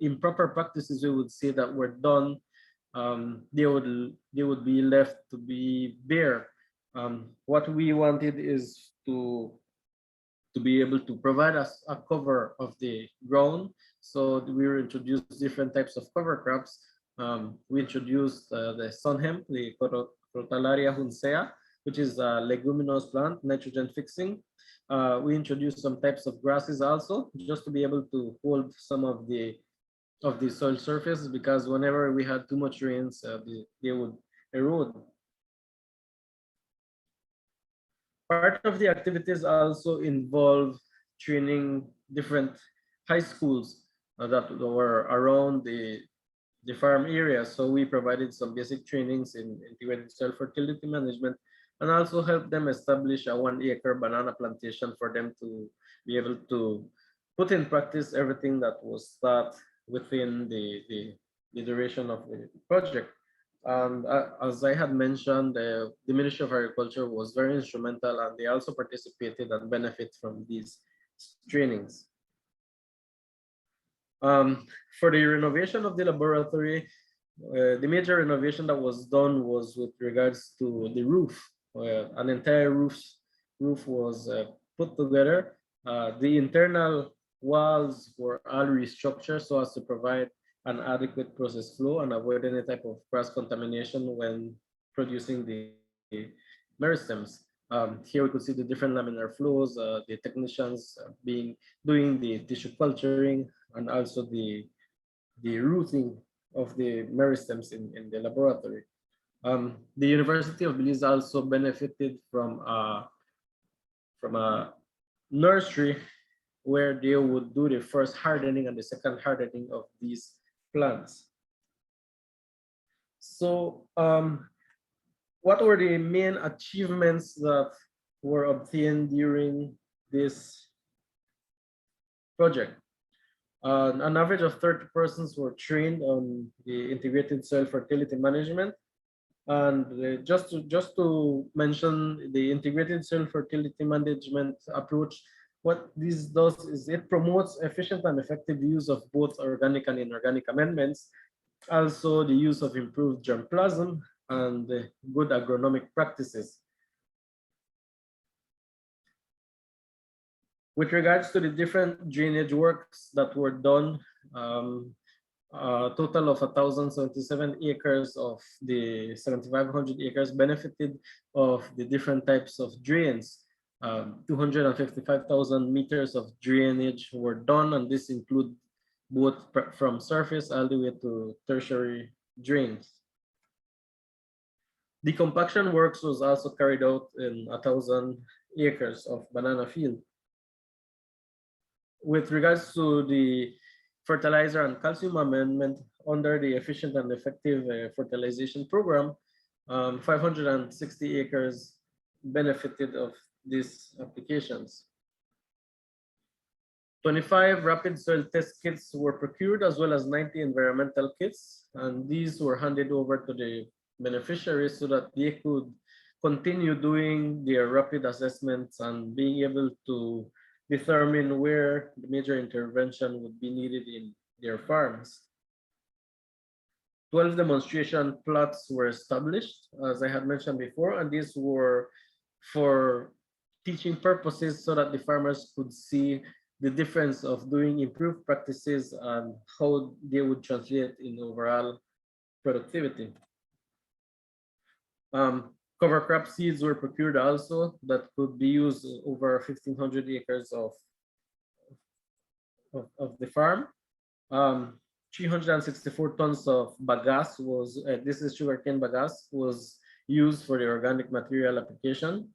improper practices we would say that were done, they would be left to be bare. What we wanted is to be able to provide us a cover of the ground. So we introduced different types of cover crops. We introduced the sun hemp, the Crotalaria huncea, which is a leguminous plant, nitrogen fixing. We introduced some types of grasses also, just to be able to hold some of the soil surface, because whenever we had too much rains, they would erode. Part of the activities also involve training different high schools that were around the farm area. So we provided some basic trainings in integrated soil fertility management, and also helped them establish a 1-acre banana plantation for them to be able to put in practice everything that was taught within the duration of the project. And as I had mentioned, the Ministry of Agriculture was very instrumental, and they also participated and benefit from these trainings. For the renovation of the laboratory, the major renovation that was done was with regards to the roof. An entire roof was put together. The internal walls were all restructured so as to provide an adequate process flow and avoid any type of cross contamination when producing the meristems. Here we could see the different laminar flows, the technicians doing the tissue culturing, and also the rooting of the meristems in the laboratory. The University of Belize also benefited from a nursery where they would do the first hardening and the second hardening of these plants. So what were the main achievements that were obtained during this project? An average of 30 persons were trained on the integrated soil fertility management. And just to mention the integrated soil fertility management approach, what this does is it promotes efficient and effective use of both organic and inorganic amendments Also, the use of improved germplasm and good agronomic practices. With regards to the different drainage works that were done, a total of 1,077 acres of the 7,500 acres benefited of the different types of drains. 255,000 meters of drainage were done, and this include both from surface all the way to tertiary drains. The compaction works was also carried out in 1,000 acres of banana field. With regards to the fertilizer and calcium amendment under the efficient and effective fertilization program, 560 acres benefited of these applications. 25 rapid soil test kits were procured, as well as 90 environmental kits, and these were handed over to the beneficiaries so that they could continue doing their rapid assessments and being able to determine where the major intervention would be needed in their farms. 12 demonstration plots were established, as I had mentioned before, and these were for teaching purposes so that the farmers could see the difference of doing improved practices and how they would translate in overall productivity. Cover crop seeds were procured also that could be used over 1,500 acres of the farm. 364 tons of bagasse was, this is sugarcane bagasse, was used for the organic material application.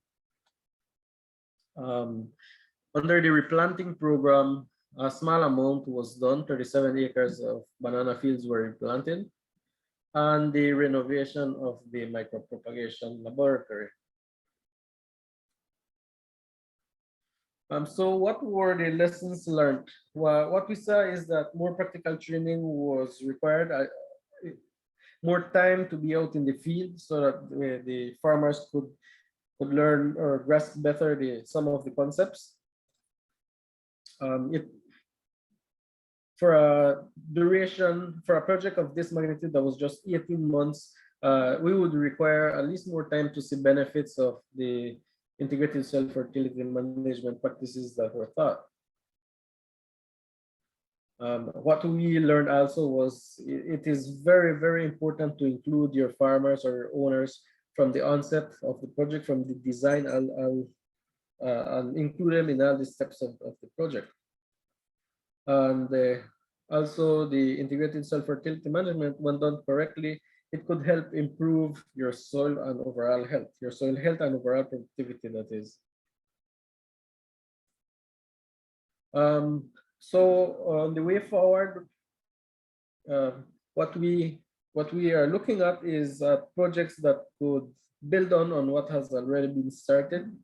Under the replanting program, a small amount was done, 37 acres of banana fields were replanted, and the renovation of the micropropagation laboratory. So what were the lessons learned? Well, what we saw is that more practical training was required, more time to be out in the field so that the farmers could learn or grasp better some of the concepts. For a duration, for a project of this magnitude that was just 18 months, we would require at least more time to see benefits of the integrated soil fertility management practices that were taught. What we learned also was it is very, very important to include your farmers or your owners from the onset of the project, from the design, and include them in all the steps of the project. And also the integrated soil fertility management, when done correctly, it could help improve your soil and overall health, your soil health and overall productivity, that is. So on the way forward, what we are looking at is projects that could build on what has already been started,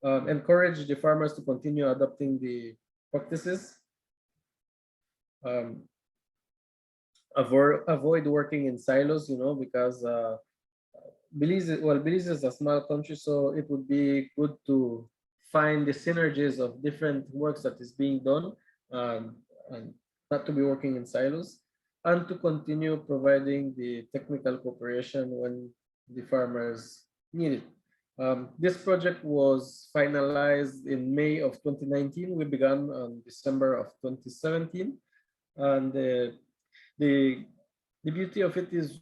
encourage the farmers to continue adopting the practices, avoid working in silos, because Belize is a small country, so it would be good to find the synergies of different works that is being done, and not to be working in silos, and to continue providing the technical cooperation when the farmers need it. This project was finalized in May of 2019. We began on December of 2017. And the beauty of it is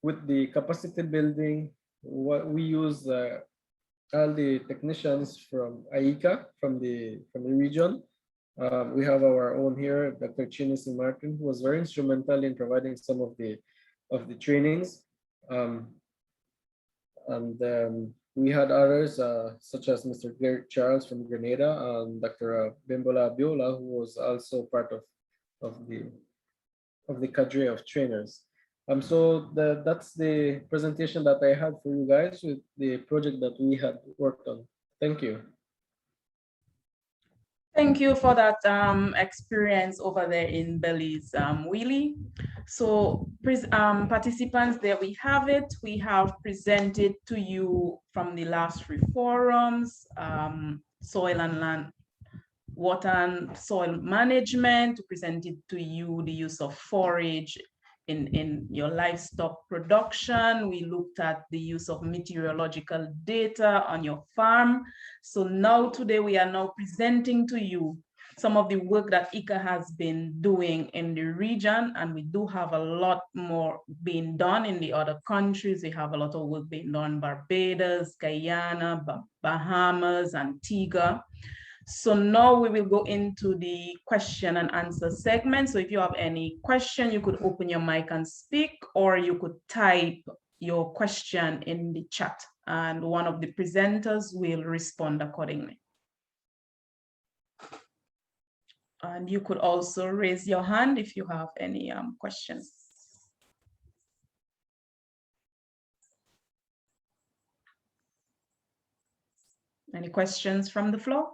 with the capacity building, what we use all the technicians from AICA, from the region. We have our own here, Dr. Chinis Martin, who was very instrumental in providing some of the trainings. We had others such as Mr. Gert Charles from Grenada and Dr. Bimbola Biola, who was also part of the cadre of trainers. So that's the presentation that I had for you guys with the project that we had worked on. Thank you. Thank you for that experience over there in Belize, Willie. So participants, there we have it. We have presented to you from the last 3 forums, soil and land, water and soil management, presented to you the use of forage in your livestock production. We looked at the use of meteorological data on your farm. So now today we are now presenting to you some of the work that ICA has been doing in the region, and we do have a lot more being done in the other countries. We have a lot of work being done in Barbados, Guyana, Bahamas, Antigua. So now we will go into the question and answer segment. So if you have any question, you could open your mic and speak, or you could type your question in the chat, and one of the presenters will respond accordingly. And you could also raise your hand if you have any questions. Any questions from the floor?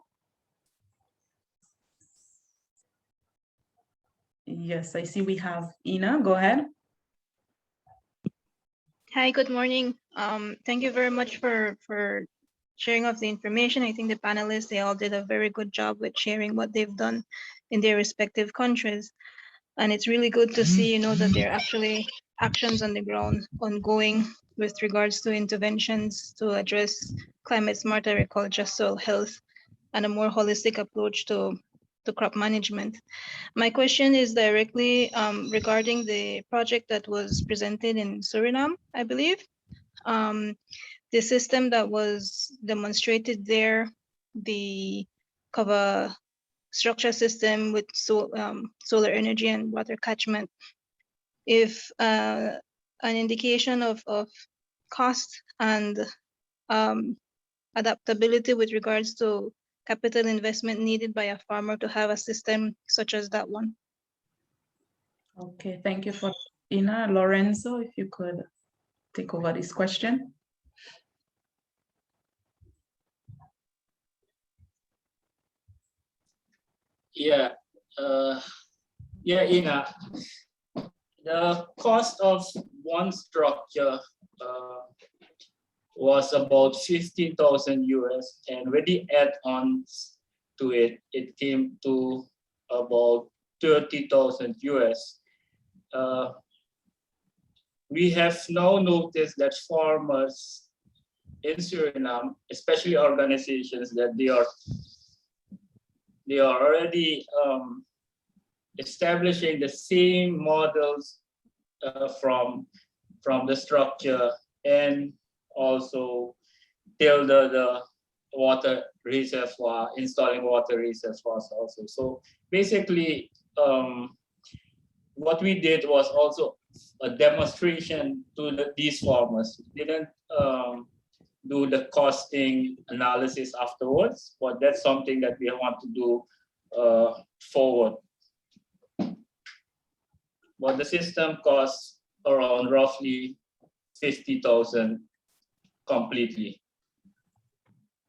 Yes, I see we have Ina. Go ahead. Hi, good morning. Thank you very much for sharing of the information. I think the panelists, they all did a very good job with sharing what they've done in their respective countries. And it's really good to see, that there are actually actions on the ground ongoing with regards to interventions to address climate smart agriculture, soil health, and a more holistic approach to crop management. My question is directly regarding the project that was presented in Suriname, I believe. The system that was demonstrated there, the cover structure system with solar energy and water catchment, if an indication of cost and adaptability with regards to capital investment needed by a farmer to have a system such as that one. Okay, thank you for Ina. Lorenzo, if you could take over this question. Yeah, Ina, the cost of one structure was about 15,000 US, and when the add-ons to it, it came to about 30,000 US. We have now noticed that farmers in Suriname, especially organizations, that they are already establishing the same models from the structure, and also till the water reservoir, installing water reservoirs also. So basically, what we did was also a demonstration to these farmers. We didn't do the costing analysis afterwards, but that's something that we want to do forward. But the system costs around roughly 50,000 completely.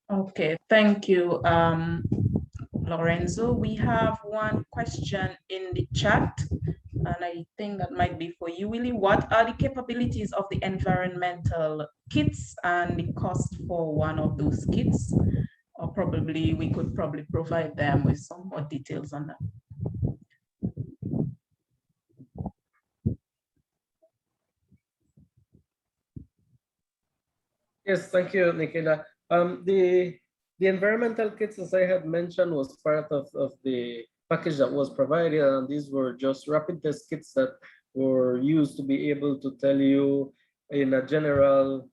Okay, thank you, Lorenzo. We have one question in the chat, and I think that might be for you, Willie. What are the capabilities of the environmental kits and the cost for one of those kits? Or probably we could provide them with some more details on that. Yes, thank you, Nikila. The environmental kits, as I had mentioned, was part of the package that was provided, and these were just rapid test kits that were used to be able to tell you in a general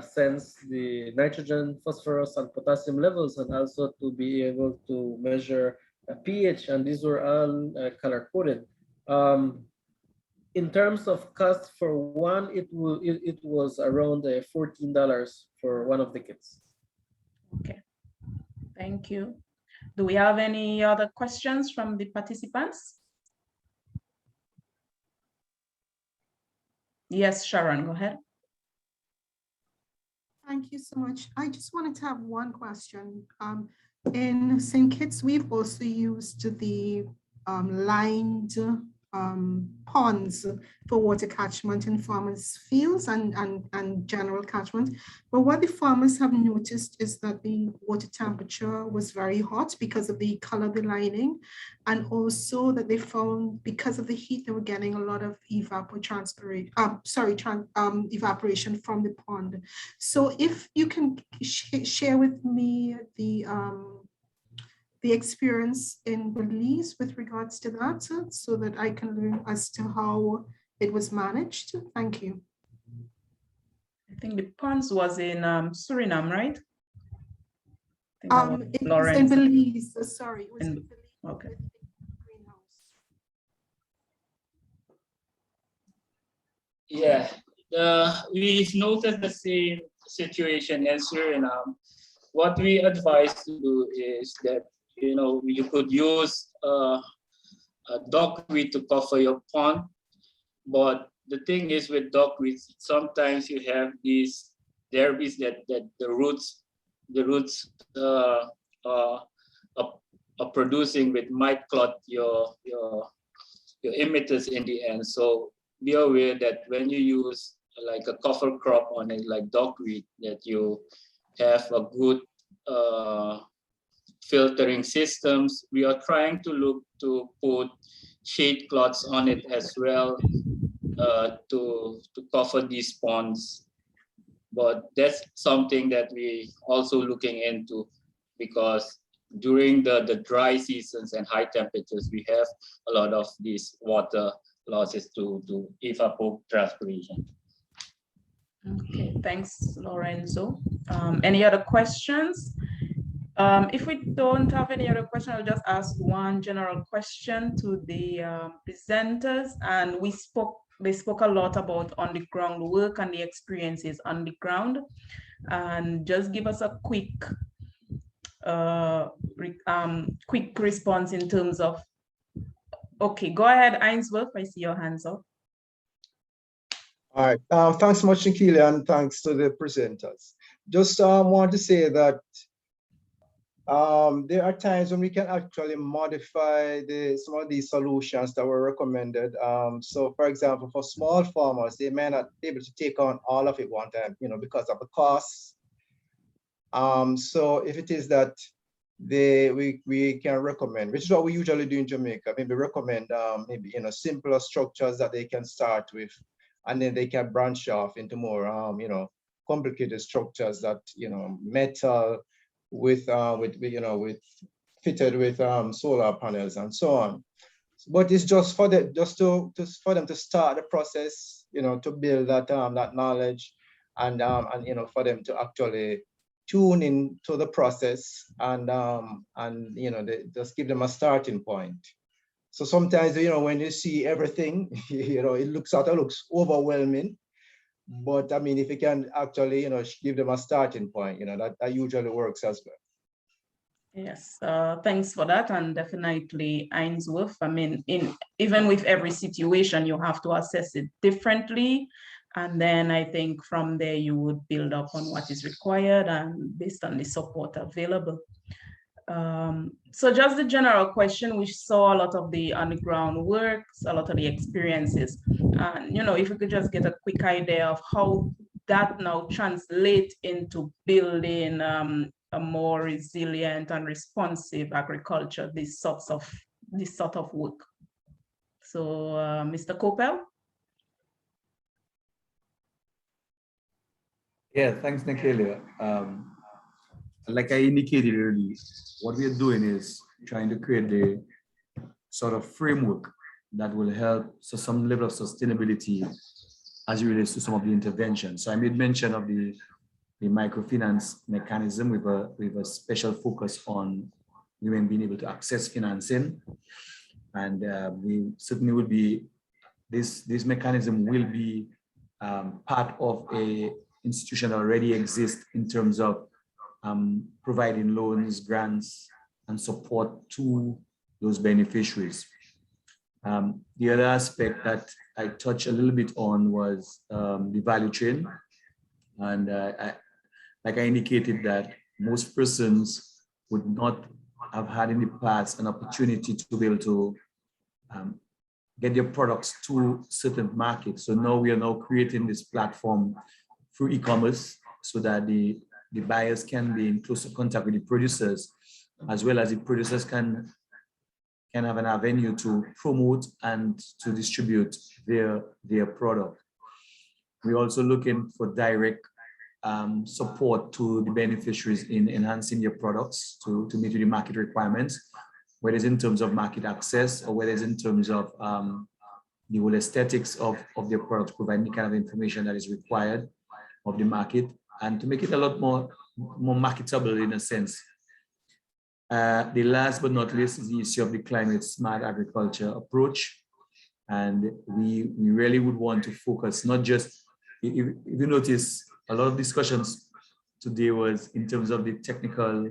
sense the nitrogen, phosphorus, and potassium levels, and also to be able to measure pH, and these were all color coded. In terms of cost for one, it was around $14 for one of the kits. Okay, thank you. Do we have any other questions from the participants? Yes, Sharon, go ahead. Thank you so much. I just wanted to have one question. In St. Kitts, we've also used the lined ponds for water catchment in farmers' fields and general catchment. But what the farmers have noticed is that the water temperature was very hot because of the color of the lining, and also that they found because of the heat, they were getting a lot of evaporation from the pond. So if you can share with me the experience in Belize with regards to that, so that I can learn as to how it was managed. Thank you. I think the ponds was in Suriname, right? It was in Belize, sorry. It was in Belize. Okay. With the greenhouse. Yeah, we noticed the same situation in Suriname. What we advise to do is that, you know, you could use a duckweed to cover your pond, but the thing is with duckweed, sometimes you have these derbies that the roots are producing, with might clot your emitters in the end. So be aware that when you use like a cover crop on it, like duckweed, that you have a good filtering systems. We are trying to look to put shade cloths on it as well, to cover these ponds. But that's something that we also looking into, because during the dry seasons and high temperatures, we have a lot of these water losses to evapotranspiration. Okay, thanks, Lorenzo. Any other questions? If we don't have any other question, I'll just ask one general question to the presenters. And they spoke a lot about on the ground work and the experiences on the ground. And just give us a quick response in terms of, okay, go ahead, Ainsworth, I see your hands up. All right, thanks so much, Nikhila, and thanks to the presenters. Just want to say that there are times when we can actually modify some of these solutions that were recommended. So for example, for small farmers, they may not be able to take on all of it one time, you know, because of the costs. So if it is that we can recommend, which is what we usually do in Jamaica, maybe recommend maybe, you know, simpler structures that they can start with, and then they can branch off into more, you know, complicated structures that, you know, metal with fitted with solar panels and so on. But it's just for them, for them to start the process, you know, to build that that knowledge, and you know, for them to actually tune in to the process, and you know, they just give them a starting point. So sometimes, you know, when you see everything, you know, it looks overwhelming. But I mean, if you can actually, you know, give them a starting point, you know, that usually works as well. Yes, thanks for that. And definitely, Ainsworth, I mean, even with every situation, you have to assess it differently. And then I think from there, you would build up on what is required and based on the support available. So just the general question, we saw a lot of the underground works, a lot of the experiences. And, you know, if we could just get a quick idea of how that now translates into building a more resilient and responsive agriculture, this sort of work. So, Mr. Kopel? Yeah, thanks, Nikhila. Like I indicated earlier, what we are doing is trying to create the sort of framework that will help some level of sustainability as it relates to some of the interventions. So I made mention of the microfinance mechanism with a special focus on women being able to access financing. And we certainly will be, this mechanism will be part of a institution that already exists in terms of providing loans, grants, and support to those beneficiaries. The other aspect that I touched a little bit on was the value chain. And like I indicated, that most persons would not have had in the past an opportunity to be able to get their products to certain markets. So now we are now creating this platform through e-commerce so that the buyers can be in close contact with the producers, as well as the producers can have an avenue to promote and to distribute their product. We're also looking for direct support to the beneficiaries in enhancing their products to meet the market requirements, whether it's in terms of market access or whether it's in terms of the whole aesthetics of their products, provide any kind of information that is required of the market, and to make it a lot more marketable in a sense. The last but not least is the issue of the climate smart agriculture approach. And we really would want to focus, not just, if you notice, a lot of discussions today was in terms of the technical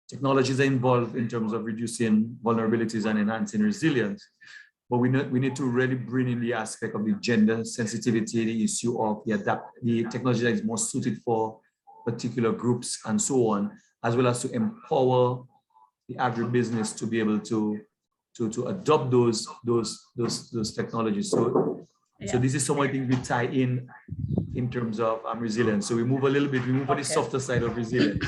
technologies involved in terms of reducing vulnerabilities and enhancing resilience. But we need to really bring in the aspect of the gender sensitivity, the issue of the technology that is more suited for particular groups and so on, as well as to empower the agribusiness to be able to adopt those technologies. So this is some of the things we tie in terms of resilience. So we move a little bit, we move on the softer side of resilience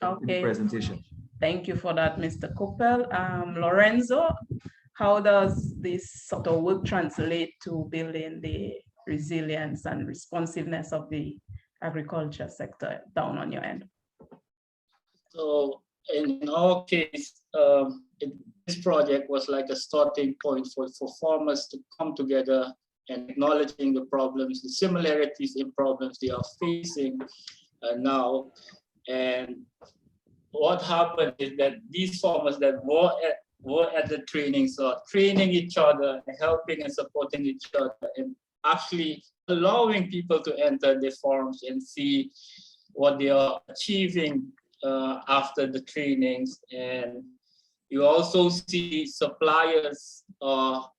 in the presentation. Thank you for that, Mr. Coppell. Lorenzo, how does this sort of work translate to building the resilience and responsiveness of the agriculture sector down on your end? So in our case, this project was like a starting point for farmers to come together and acknowledging the problems, the similarities in problems they are facing now. And what happened is that these farmers that were at the training, so training each other, helping and supporting each other, and actually allowing people to enter the farms and see what they are achieving after the trainings. And you also see suppliers are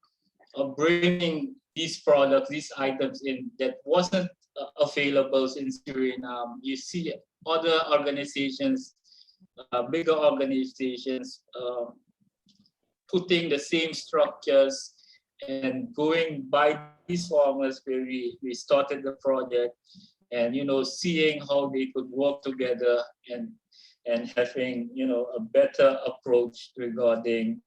bringing these products, these items in that wasn't available in Suriname. You see other organizations, bigger organizations, putting the same structures and going by these farmers where we started the project, and seeing how they could work together and having a better approach regarding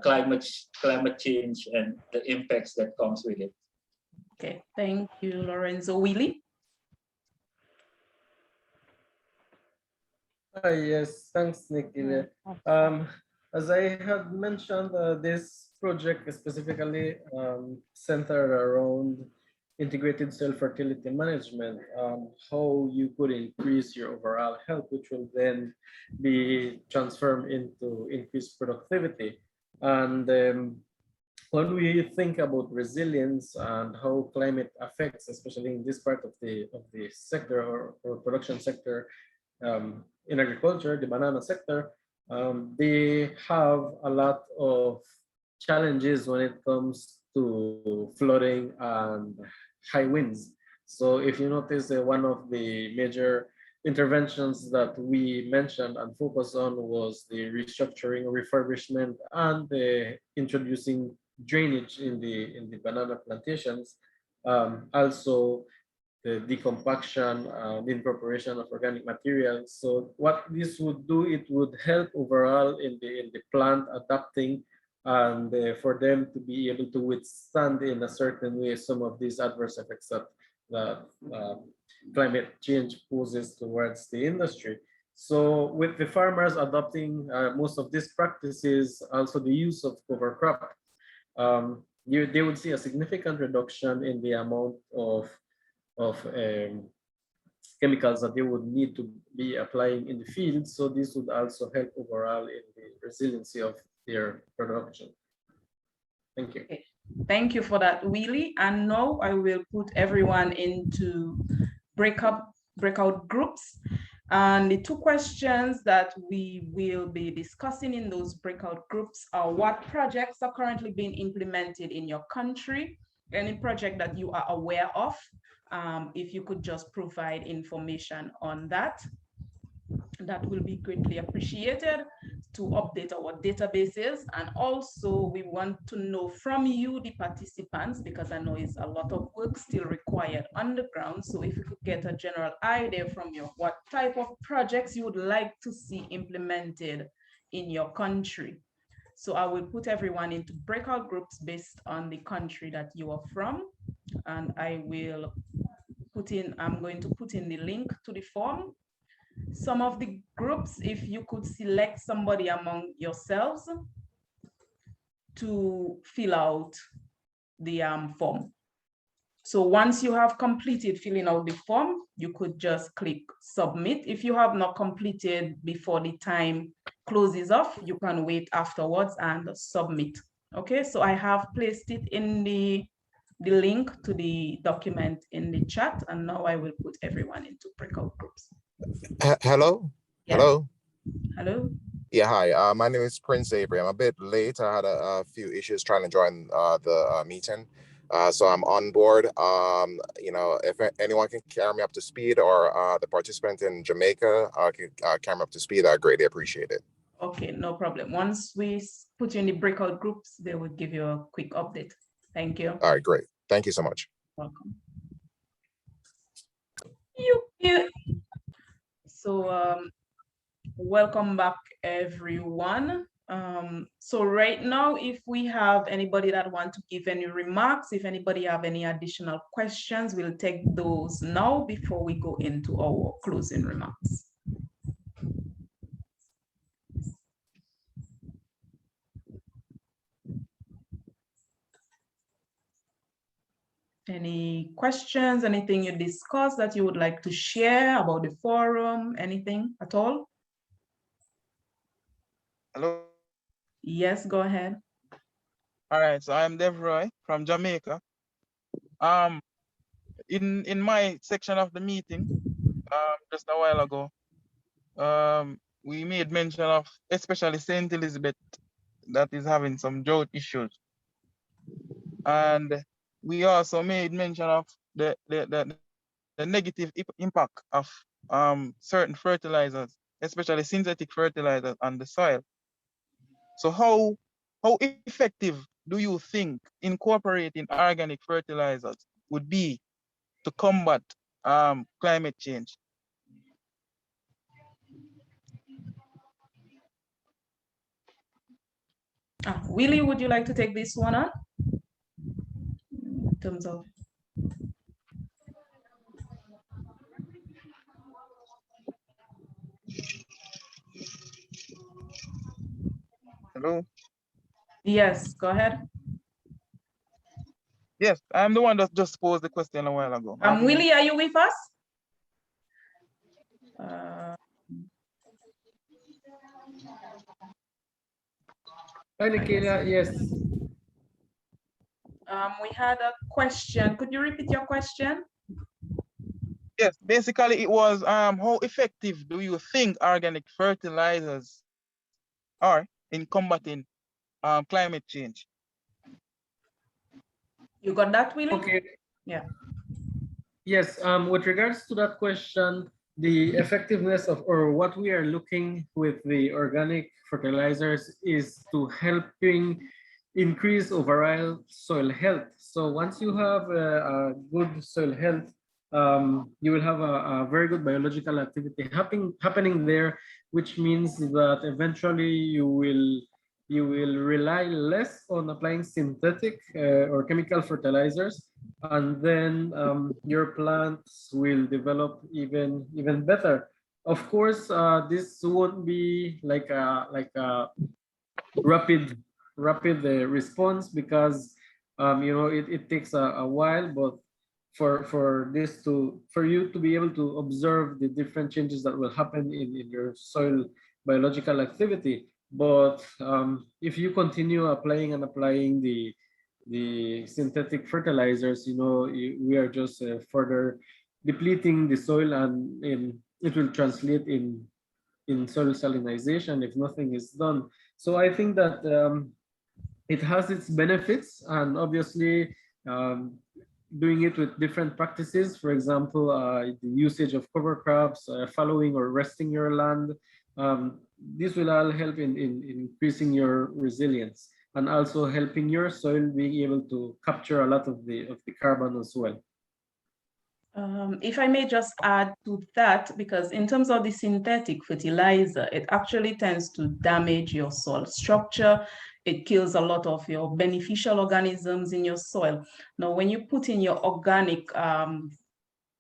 climate change and the impacts that comes with it. Okay, thank you, Lorenzo. Willie? Yes, thanks, Nikki. As I had mentioned, this project is specifically centered around integrated cell fertility management, how you could increase your overall health, which will then be transformed into increased productivity. And when we think about resilience and how climate affects, especially in this part of the sector or production sector in agriculture, the banana sector, they have a lot of challenges when it comes to flooding and high winds. So if you notice, one of the major interventions that we mentioned and focused on was the restructuring, refurbishment, and the introducing drainage in the banana plantations. Also, the decompaction, the incorporation of organic materials. So what this would do, it would help overall in the plant adapting and for them to be able to withstand in a certain way some of these adverse effects that climate change poses towards the industry. So with the farmers adopting most of these practices, also the use of cover crop, they would see a significant reduction in the amount of chemicals that they would need to be applying in the field. So this would also help overall in the resiliency of their production. Thank you. Okay. Thank you for that, Willie. And now I will put everyone into breakout groups. And the two questions that we will be discussing in those breakout groups are: what projects are currently being implemented in your country? Any project that you are aware of? If you could just provide information on that, that will be greatly appreciated. to update our databases. And also we want to know from you, the participants, because I know it's a lot of work still required on the ground. So if you could get a general idea from you, what type of projects you would like to see implemented in your country. So I will put everyone into breakout groups based on the country that you are from. And I'm going to put in the link to the form. Some of the groups, if you could select somebody among yourselves to fill out the form. So once you have completed filling out the form, you could just click submit. If you have not completed before the time closes off, you can wait afterwards and submit. Okay, so I have placed it in the link to the document in the chat, and now I will put everyone into breakout groups. Hello? Yeah. Hello? Hello? Yeah, hi. My name is Prince Avery. I'm a bit late. I had a few issues trying to join the meeting. So I'm on board. You know, if anyone can carry me up to speed, or the participant in Jamaica can carry me up to speed, I greatly appreciate it. Okay, no problem. Once we put you in the breakout groups, they will give you a quick update. Thank you. All right, great. Thank you so much. Welcome. So welcome back, everyone. So right now, if we have anybody that want to give any remarks, if anybody have any additional questions, we'll take those now before we go into our closing remarks. Any questions, anything you discussed that you would like to share about the forum, anything at all? Hello. Yes, go ahead. All right, so I'm Devroy from Jamaica. In my section of the meeting, just a while ago, we made mention of especially St. Elizabeth that is having some drought issues. And we also made mention of the negative impact of certain fertilizers, especially synthetic fertilizers on the soil. So how effective do you think incorporating organic fertilizers would be to combat climate change? Willie, would you like to take this one on? In terms of Hello? yes, go ahead. Yes, I'm the one that just posed the question a while ago. Willie, are you with us? Hi, Nikhila. Yes. We had a question. Could you repeat your question? Yes, basically it was how effective do you think organic fertilizers are in combating climate change? You got that, Willie? Okay. Yeah. Yes, with regards to that question, the effectiveness of, or what we are looking with the organic fertilizers is to helping increase overall soil health. So once you have a good soil health, you will have a very good biological activity happening there, which means that eventually you will rely less on applying synthetic or chemical fertilizers, and then your plants will develop even better. Of course, this won't be like a rapid response, because you know, it takes a while, but for you to be able to observe the different changes that will happen in your soil biological activity. But if you continue applying the synthetic fertilizers, you know, we are just further depleting the soil, and it will translate in soil salinization if nothing is done. So I think that it has its benefits, and obviously doing it with different practices, for example, the usage of cover crops, following or resting your land, this will all help in increasing your resilience and also helping your soil being able to capture a lot of the carbon as well. If I may just add to that, because in terms of the synthetic fertilizer, it actually tends to damage your soil structure. It kills a lot of your beneficial organisms in your soil. Now, when you put in your organic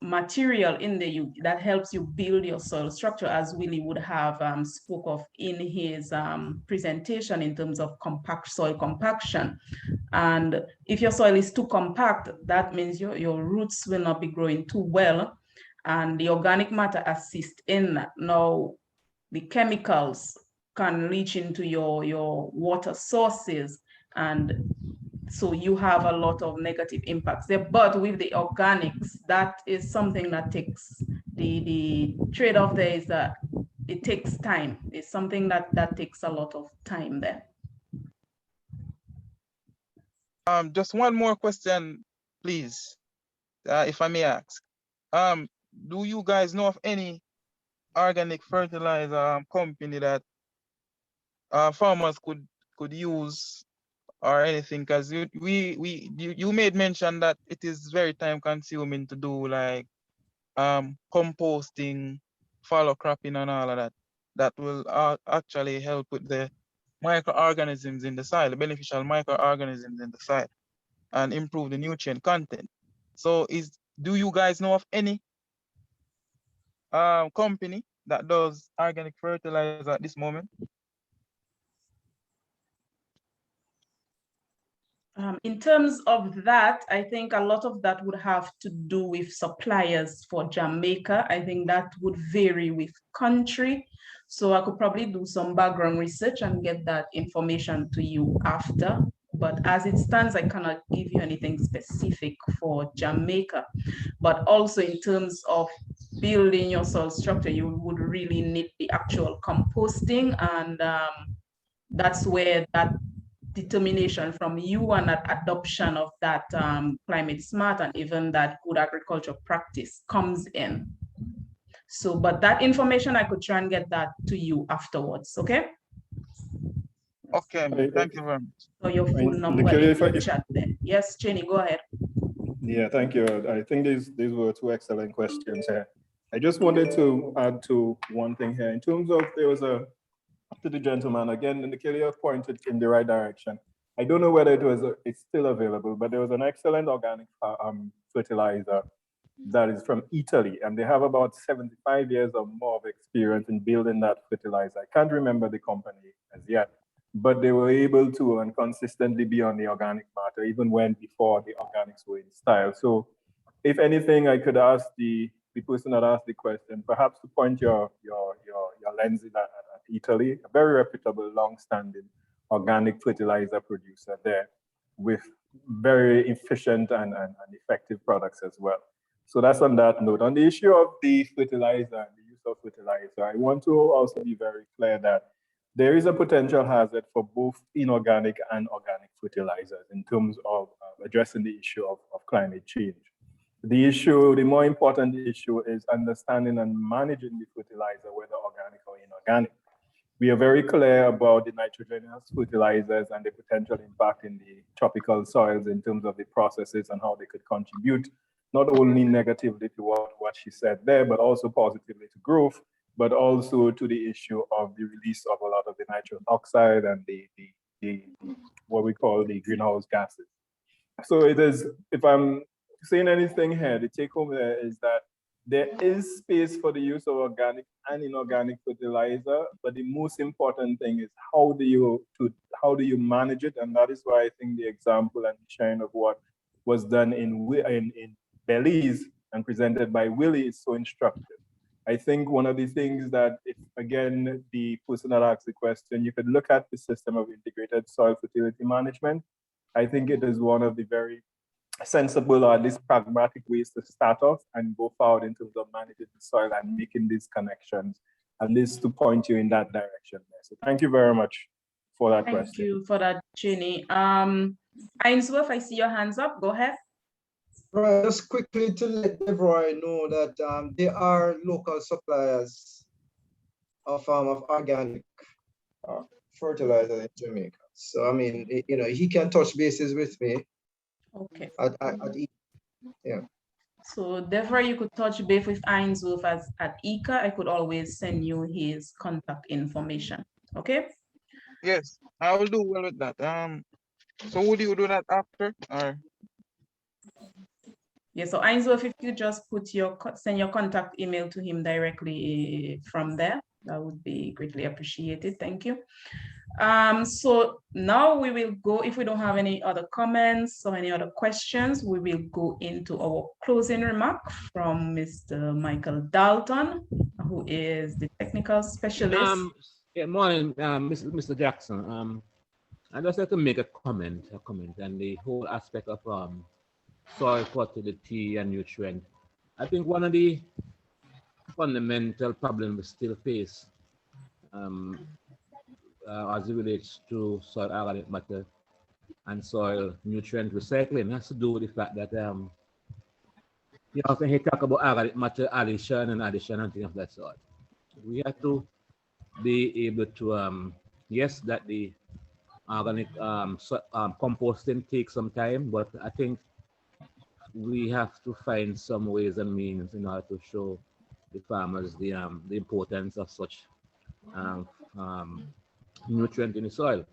material in there, that helps you build your soil structure, as Willie would have spoke of in his presentation in terms of soil compaction. And if your soil is too compact, that means your roots will not be growing too well, and the organic matter assists in that. Now, the chemicals can reach into your water sources, and so you have a lot of negative impacts there. But with the organics, that is something that takes, the trade-off there is that it takes time. It's something that takes a lot of time there. Just one more question, please, if I may ask. Do you guys know of any organic fertilizer company that farmers could use or anything? Because you made mention that it is very time consuming to do, like composting, follow cropping and all of that. That will actually help with the microorganisms in the soil, the beneficial microorganisms in the soil, and improve the nutrient content. So do you guys know of any company that does organic fertilizer at this moment? In terms of that, I think a lot of that would have to do with suppliers for Jamaica. I think that would vary with country. So I could probably do some background research and get that information to you after. But as it stands, I cannot give you anything specific for Jamaica. But also in terms of building your soil structure, you would really need the actual composting, and that's where that determination from you and that adoption of that climate smart and even that good agriculture practice comes in. So, but that information, I could try and get that to you afterwards, okay? Okay, thank you very much. So your full number in the chat there. Yes, Jenny, go ahead. Yeah, thank you. I think these were two excellent questions here. I just wanted to add to one thing here. In terms of, there was to the gentleman, again, Nikhil pointed in the right direction. I don't know whether it's still available, but there was an excellent organic fertilizer that is from Italy, and they have about 75 years or more of experience in building that fertilizer. I can't remember the company as yet, but they were able to and consistently be on the organic matter, even when before the organics were in style. So if anything, I could ask the person that asked the question, perhaps to point your lens at Italy, a very reputable, long-standing organic fertilizer producer there with very efficient and effective products as well. So that's on that note. On the issue of the fertilizer and the use of fertilizer, I want to also be very clear that there is a potential hazard for both inorganic and organic fertilizers in terms of addressing the issue of climate change. The more important issue is understanding and managing the fertilizer, whether organic or inorganic. We are very clear about the nitrogenous fertilizers and the potential impact in the tropical soils in terms of the processes and how they could contribute, not only negatively to what she said there, but also positively to growth, but also to the issue of the release of a lot of the nitrogen oxide and the what we call the greenhouse gases. So it is, if I'm saying anything here, the take home there is that there is space for the use of organic and inorganic fertilizer, but the most important thing is how do you manage it? And that is why I think the example and the sharing of what was done in Belize and presented by Willie is so instructive. I think one of the things that, if again, the person that asked the question, you could look at the system of integrated soil fertility management. I think it is one of the very sensible or at least pragmatic ways to start off and go forward in terms of managing the soil and making these connections, at least to point you in that direction. So thank you very much for that question. Thank you for that, Jenny. Ainsworth, I see your hands up. Go ahead. Right, just quickly to let everyone know that there are local suppliers of organic fertilizer in Jamaica. So, I mean, you know, he can touch bases with me Okay. yeah. So therefore you could touch base with Ainsworth at ICA. I could always send you his contact information. Okay? Yes, I will do well with that. So would you do that after or? Yeah, so Ainsworth, if you just send your contact email to him directly from there, that would be greatly appreciated. Thank you. So now we will go, if we don't have any other comments or any other questions, we will go into our closing remark from Mr. Michael Dalton, who is the technical specialist. Yeah, morning, Mr. Jackson. I'd just like to make a comment on the whole aspect of soil fertility and nutrient. I think one of the fundamental problems we still face as it relates to soil organic matter and soil nutrient recycling has to do with the fact that you often hear talk about organic matter addition and things of that sort. We have to be able to yes, that the organic composting takes some time, but I think we have to find some ways and means in order to show the farmers the importance of such nutrient in the soil.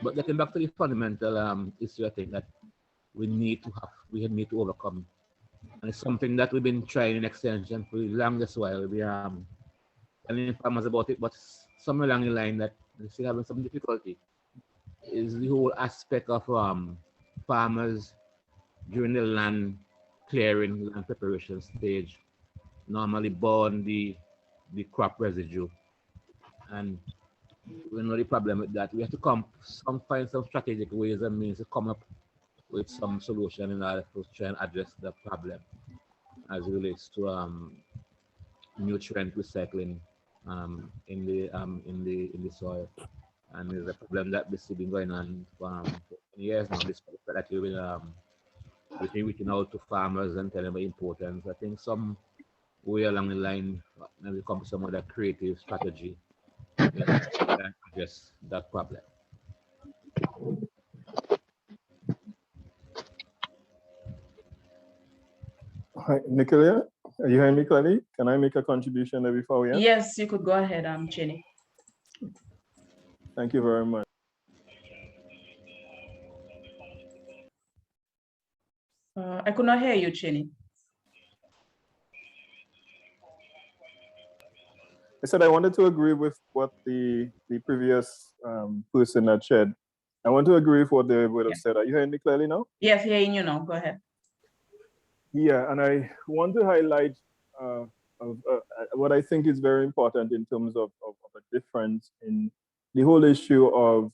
But getting back to the fundamental issue, I think that we need to overcome, and it's something that we've been trying in extension for the longest while. We telling farmers about it, but somewhere along the line that we're still having some difficulty is the whole aspect of farmers during the land clearing, land preparation stage, normally burn the crop residue. And we know the problem with that. We have to find some strategic ways and means to come up with some solution in order to try and address the problem as it relates to nutrient recycling in the soil. And there's a problem that this has been going on for years now. This that we've been reaching out to farmers and telling them the importance. I think some way along the line, maybe come to some other creative strategy to address that problem. Hi, Nicola, are you hearing me clearly? Can I make a contribution there before we end? Yes, you could go ahead, Chinny. Thank you very much. I could not hear you, Chinny. I said I wanted to agree with what the previous person had said. I want to agree with what they would have said. Are you hearing me clearly now? Yes, hearing you now. Go ahead. Yeah, and I want to highlight what I think is very important in terms of a difference in the whole issue of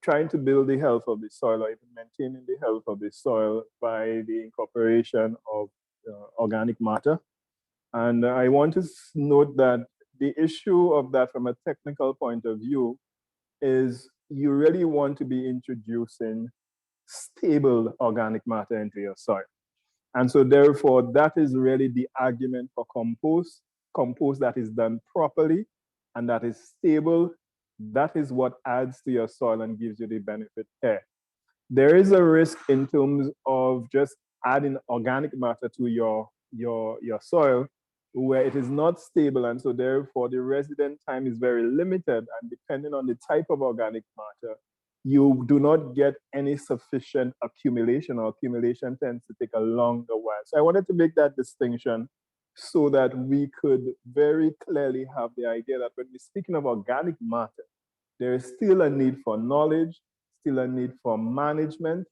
trying to build the health of the soil or even maintaining the health of the soil by the incorporation of organic matter. And I want to note that the issue of that from a technical point of view is you really want to be introducing stable organic matter into your soil. And so therefore, that is really the argument for compost that is done properly and that is stable. That is what adds to your soil and gives you the benefit there. There is a risk in terms of just adding organic matter to your soil where it is not stable, and so therefore the resident time is very limited, and depending on the type of organic matter, you do not get any sufficient accumulation, or accumulation tends to take a longer while. So I wanted to make that distinction so that we could very clearly have the idea that when we're speaking of organic matter, there is still a need for knowledge, still a need for management,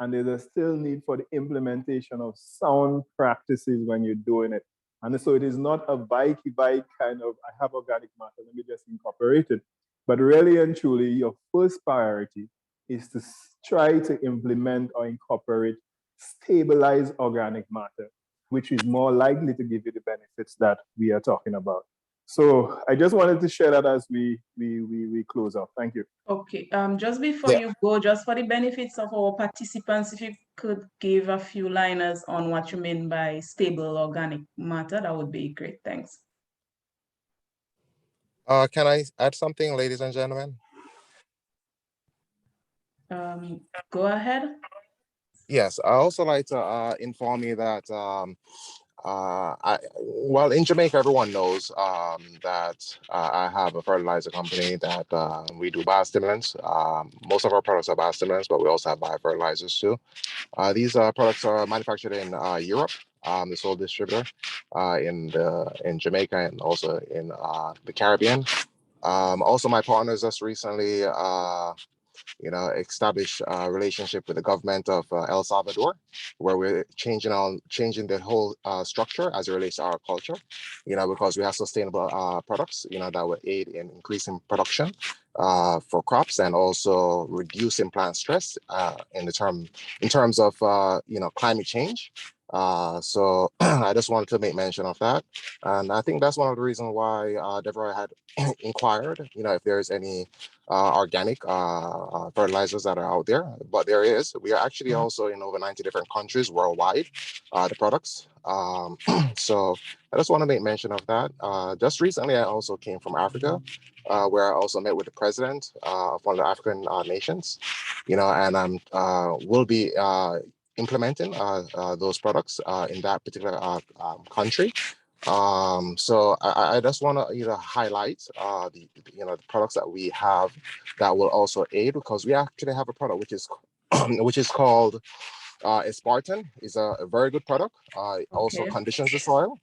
and there's a still need for the implementation of sound practices when you're doing it. And so it is not a bike kind of, I have organic matter, let me just incorporate it. But really and truly, your first priority is to try to implement or incorporate stabilized organic matter, which is more likely to give you the benefits that we are talking about. So I just wanted to share that as we close out. Thank you. Okay, just before you go, just for the benefits of our participants, if you could give a few liners on what you mean by stable organic matter, that would be great. Thanks. Can I add something, ladies and gentlemen? Go ahead. Yes, I also like to inform you that well, in Jamaica, everyone knows that I have a fertilizer company that we do biostimulants. Most of our products are biostimulants, but we also have biofertilizers too. These products are manufactured in Europe, the sole distributor in Jamaica and also in the Caribbean. Also, my partners just recently establish a relationship with the government of El Salvador, where we're changing the whole structure as it relates to our culture, because we have sustainable products, that will aid in increasing production for crops and also reducing plant stress in terms of climate change. So I just wanted to make mention of that, and I think that's one of the reasons why Deborah had inquired, if there's any organic fertilizers that are out there, but there is. We are actually also in over 90 different countries worldwide, the products. So I just want to make mention of that. Just recently, I also came from Africa, where I also met with the president of one of the African nations, and I'm will be implementing those products in that particular country. So I just want to highlight the products that we have that will also aid, because we actually have a product which is which is called Spartan. Is a very good product. It also conditions the soil,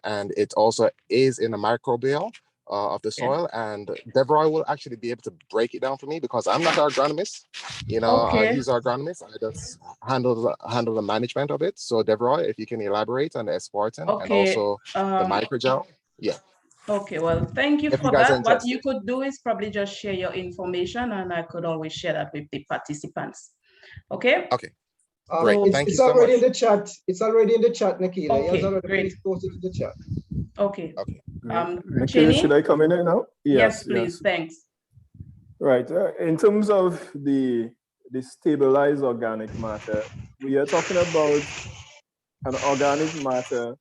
and it also is in the microbial of the soil. And Deborah will actually be able to break it down for me, because I'm not an agronomist. He's our agronomist. I just handle the management of it. So Deborah, if you can elaborate on the Spartan and also the microgel. Yeah. Okay, well, thank you for that. What you could do is probably just share your information, and I could always share that with the participants. Okay? Okay. Great. Thank you so much. In the chat. It's already in the chat, Nikita. Okay, He has already great. posted to the chat. Okay. Nikita, should I come in here now? Yes, please. Thanks. Right. In terms of the stabilized organic matter, we are talking about an organic matter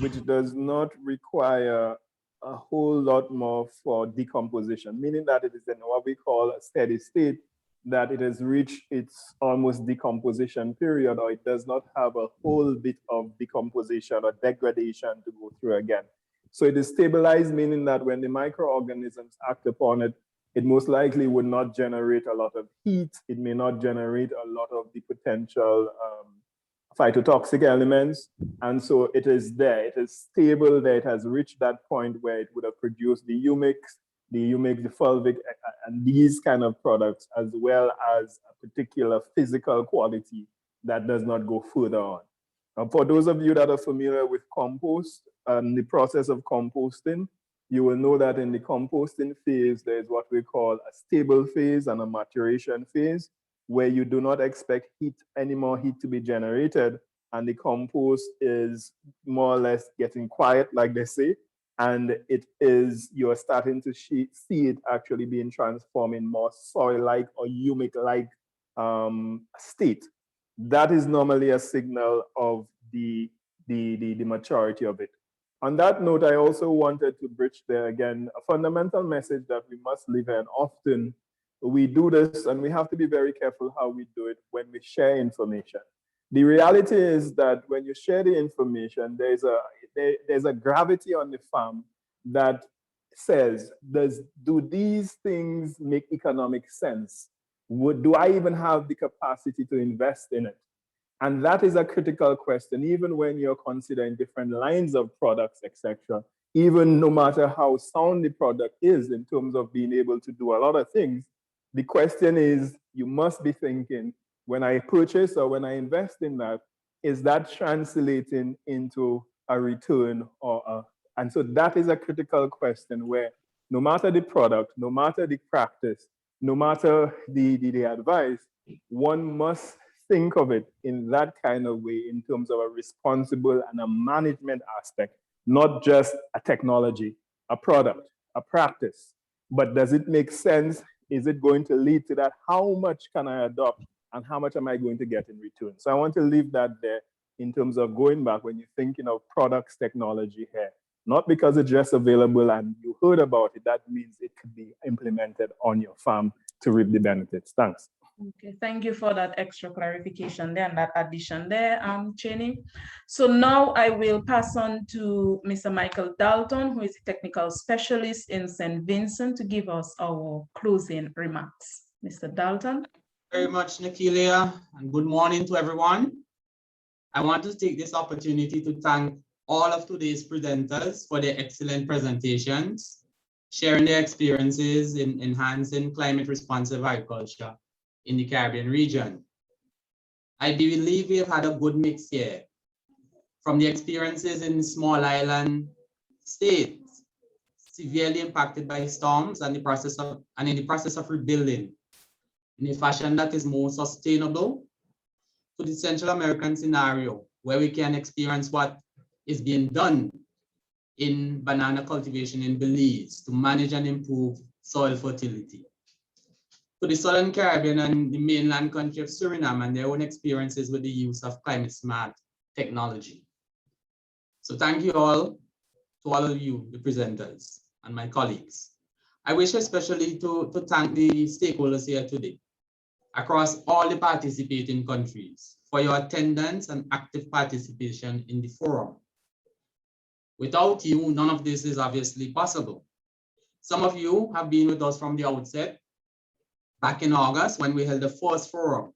which does not require a whole lot more for decomposition, meaning that it is in what we call a steady state, that it has reached its almost decomposition period, or it does not have a whole bit of decomposition or degradation to go through again. So it is stabilized, meaning that when the microorganisms act upon it, it most likely would not generate a lot of heat. It may not generate a lot of the potential phytotoxic elements. And so it is there, it is stable there, it has reached that point where it would have produced the humic, the fulvic, and these kind of products, as well as a particular physical quality that does not go further on. For those of you that are familiar with compost and the process of composting, you will know that in the composting phase, there is what we call a stable phase and a maturation phase, where you do not expect any more heat to be generated, and the compost is more or less getting quiet, like they say, and you're starting to see it actually being transformed in more soil-like or humic-like state. That is normally a signal of the maturity of it. On that note, I also wanted to bridge there again a fundamental message that we must live in. Often we do this, and we have to be very careful how we do it when we share information. The reality is that when you share the information, there's a gravity on the farm that says, do these things make economic sense? Do I even have the capacity to invest in it? And that is a critical question, even when you're considering different lines of products, etc. Even no matter how sound the product is in terms of being able to do a lot of things, the question is, you must be thinking, when I purchase or when I invest in that, is that translating into a return and so that is a critical question, where no matter the product, no matter the practice, no matter the advice, one must think of it in that kind of way, in terms of a responsible and a management aspect, not just a technology, a product, a practice, but does it make sense? Is it going to lead to that? How much can I adopt, and how much am I going to get in return? So I want to leave that there in terms of going back when you're thinking of products, technology here. Not because it's just available and you heard about it, that means it could be implemented on your farm to reap the benefits. Thanks. Okay, thank you for that extra clarification there and that addition there, Cheney. So now I will pass on to Mr. Michael Dalton, who is a technical specialist in St. Vincent, to give us our closing remarks. Mr. Dalton. Very much, Nikilia, and good morning to everyone. I want to take this opportunity to thank all of today's presenters for their excellent presentations, sharing their experiences in enhancing climate responsive agriculture in the Caribbean region. I believe we have had a good mix here, from the experiences in small island states severely impacted by storms and in the process of rebuilding in a fashion that is more sustainable, to the Central American scenario, where we can experience what is being done in banana cultivation in Belize to manage and improve soil fertility, to the Southern Caribbean and the mainland country of Suriname and their own experiences with the use of climate smart technology. So thank you all, to all of you, the presenters and my colleagues. I wish especially to thank the stakeholders here today across all the participating countries for your attendance and active participation in the forum. Without you, none of this is obviously possible. Some of you have been with us from the outset, back in August when we held the first forum,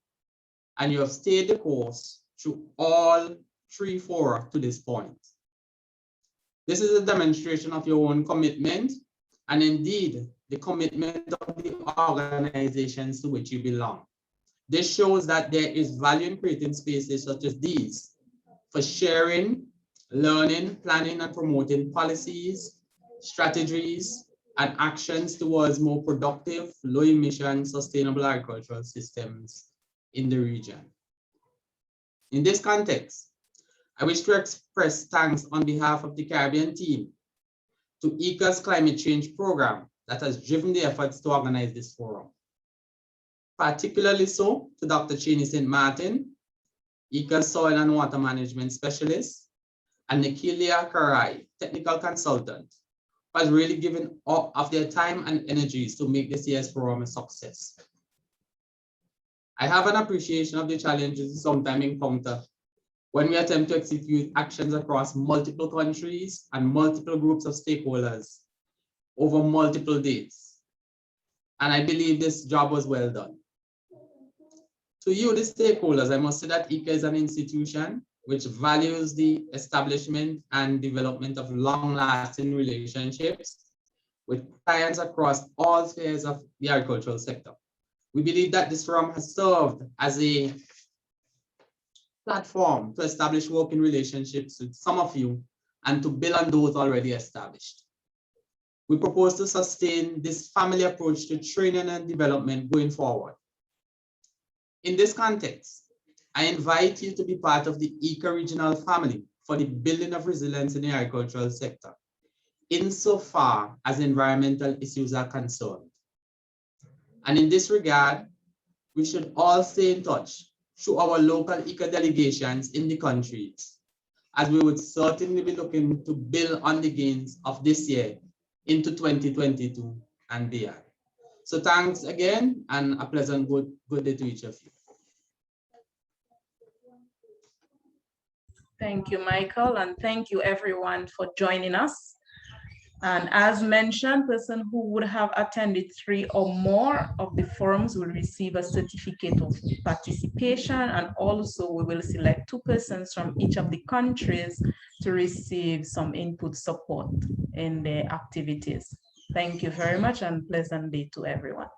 and you have stayed the course through all 3 fora to this point. This is a demonstration of your own commitment and indeed the commitment of the organizations to which you belong. This shows that there is value in creating spaces such as these for sharing, learning, planning, and promoting policies, strategies, and actions towards more productive, low-emission, sustainable agricultural systems in the region. In this context, I wish to express thanks on behalf of the Caribbean team to ICA's climate change program that has driven the efforts to organize this forum. Particularly so to Dr. Cheney St. Martin, ICA's soil and water management specialist, and Nikilia Karai, technical consultant, who has really given all of their time and energies to make this year's forum a success. I have an appreciation of the challenges we sometimes encounter when we attempt to execute actions across multiple countries and multiple groups of stakeholders over multiple dates. And I believe this job was well done. To you, the stakeholders, I must say that ICA is an institution which values the establishment and development of long-lasting relationships with clients across all spheres of the agricultural sector. We believe that this forum has served as a platform to establish working relationships with some of you and to build on those already established. We propose to sustain this family approach to training and development going forward. In this context, I invite you to be part of the ICA regional family for the building of resilience in the agricultural sector, insofar as environmental issues are concerned. And in this regard, we should all stay in touch through our local ICA delegations in the countries, as we would certainly be looking to build on the gains of this year into 2022 and beyond. So thanks again, and a pleasant good day to each of you. Thank you, Michael, and thank you everyone for joining us. And as mentioned, person who would have attended 3 or more of the forums will receive a certificate of participation, and also we will select 2 persons from each of the countries to receive some input support in their activities. Thank you very much and pleasant day to everyone.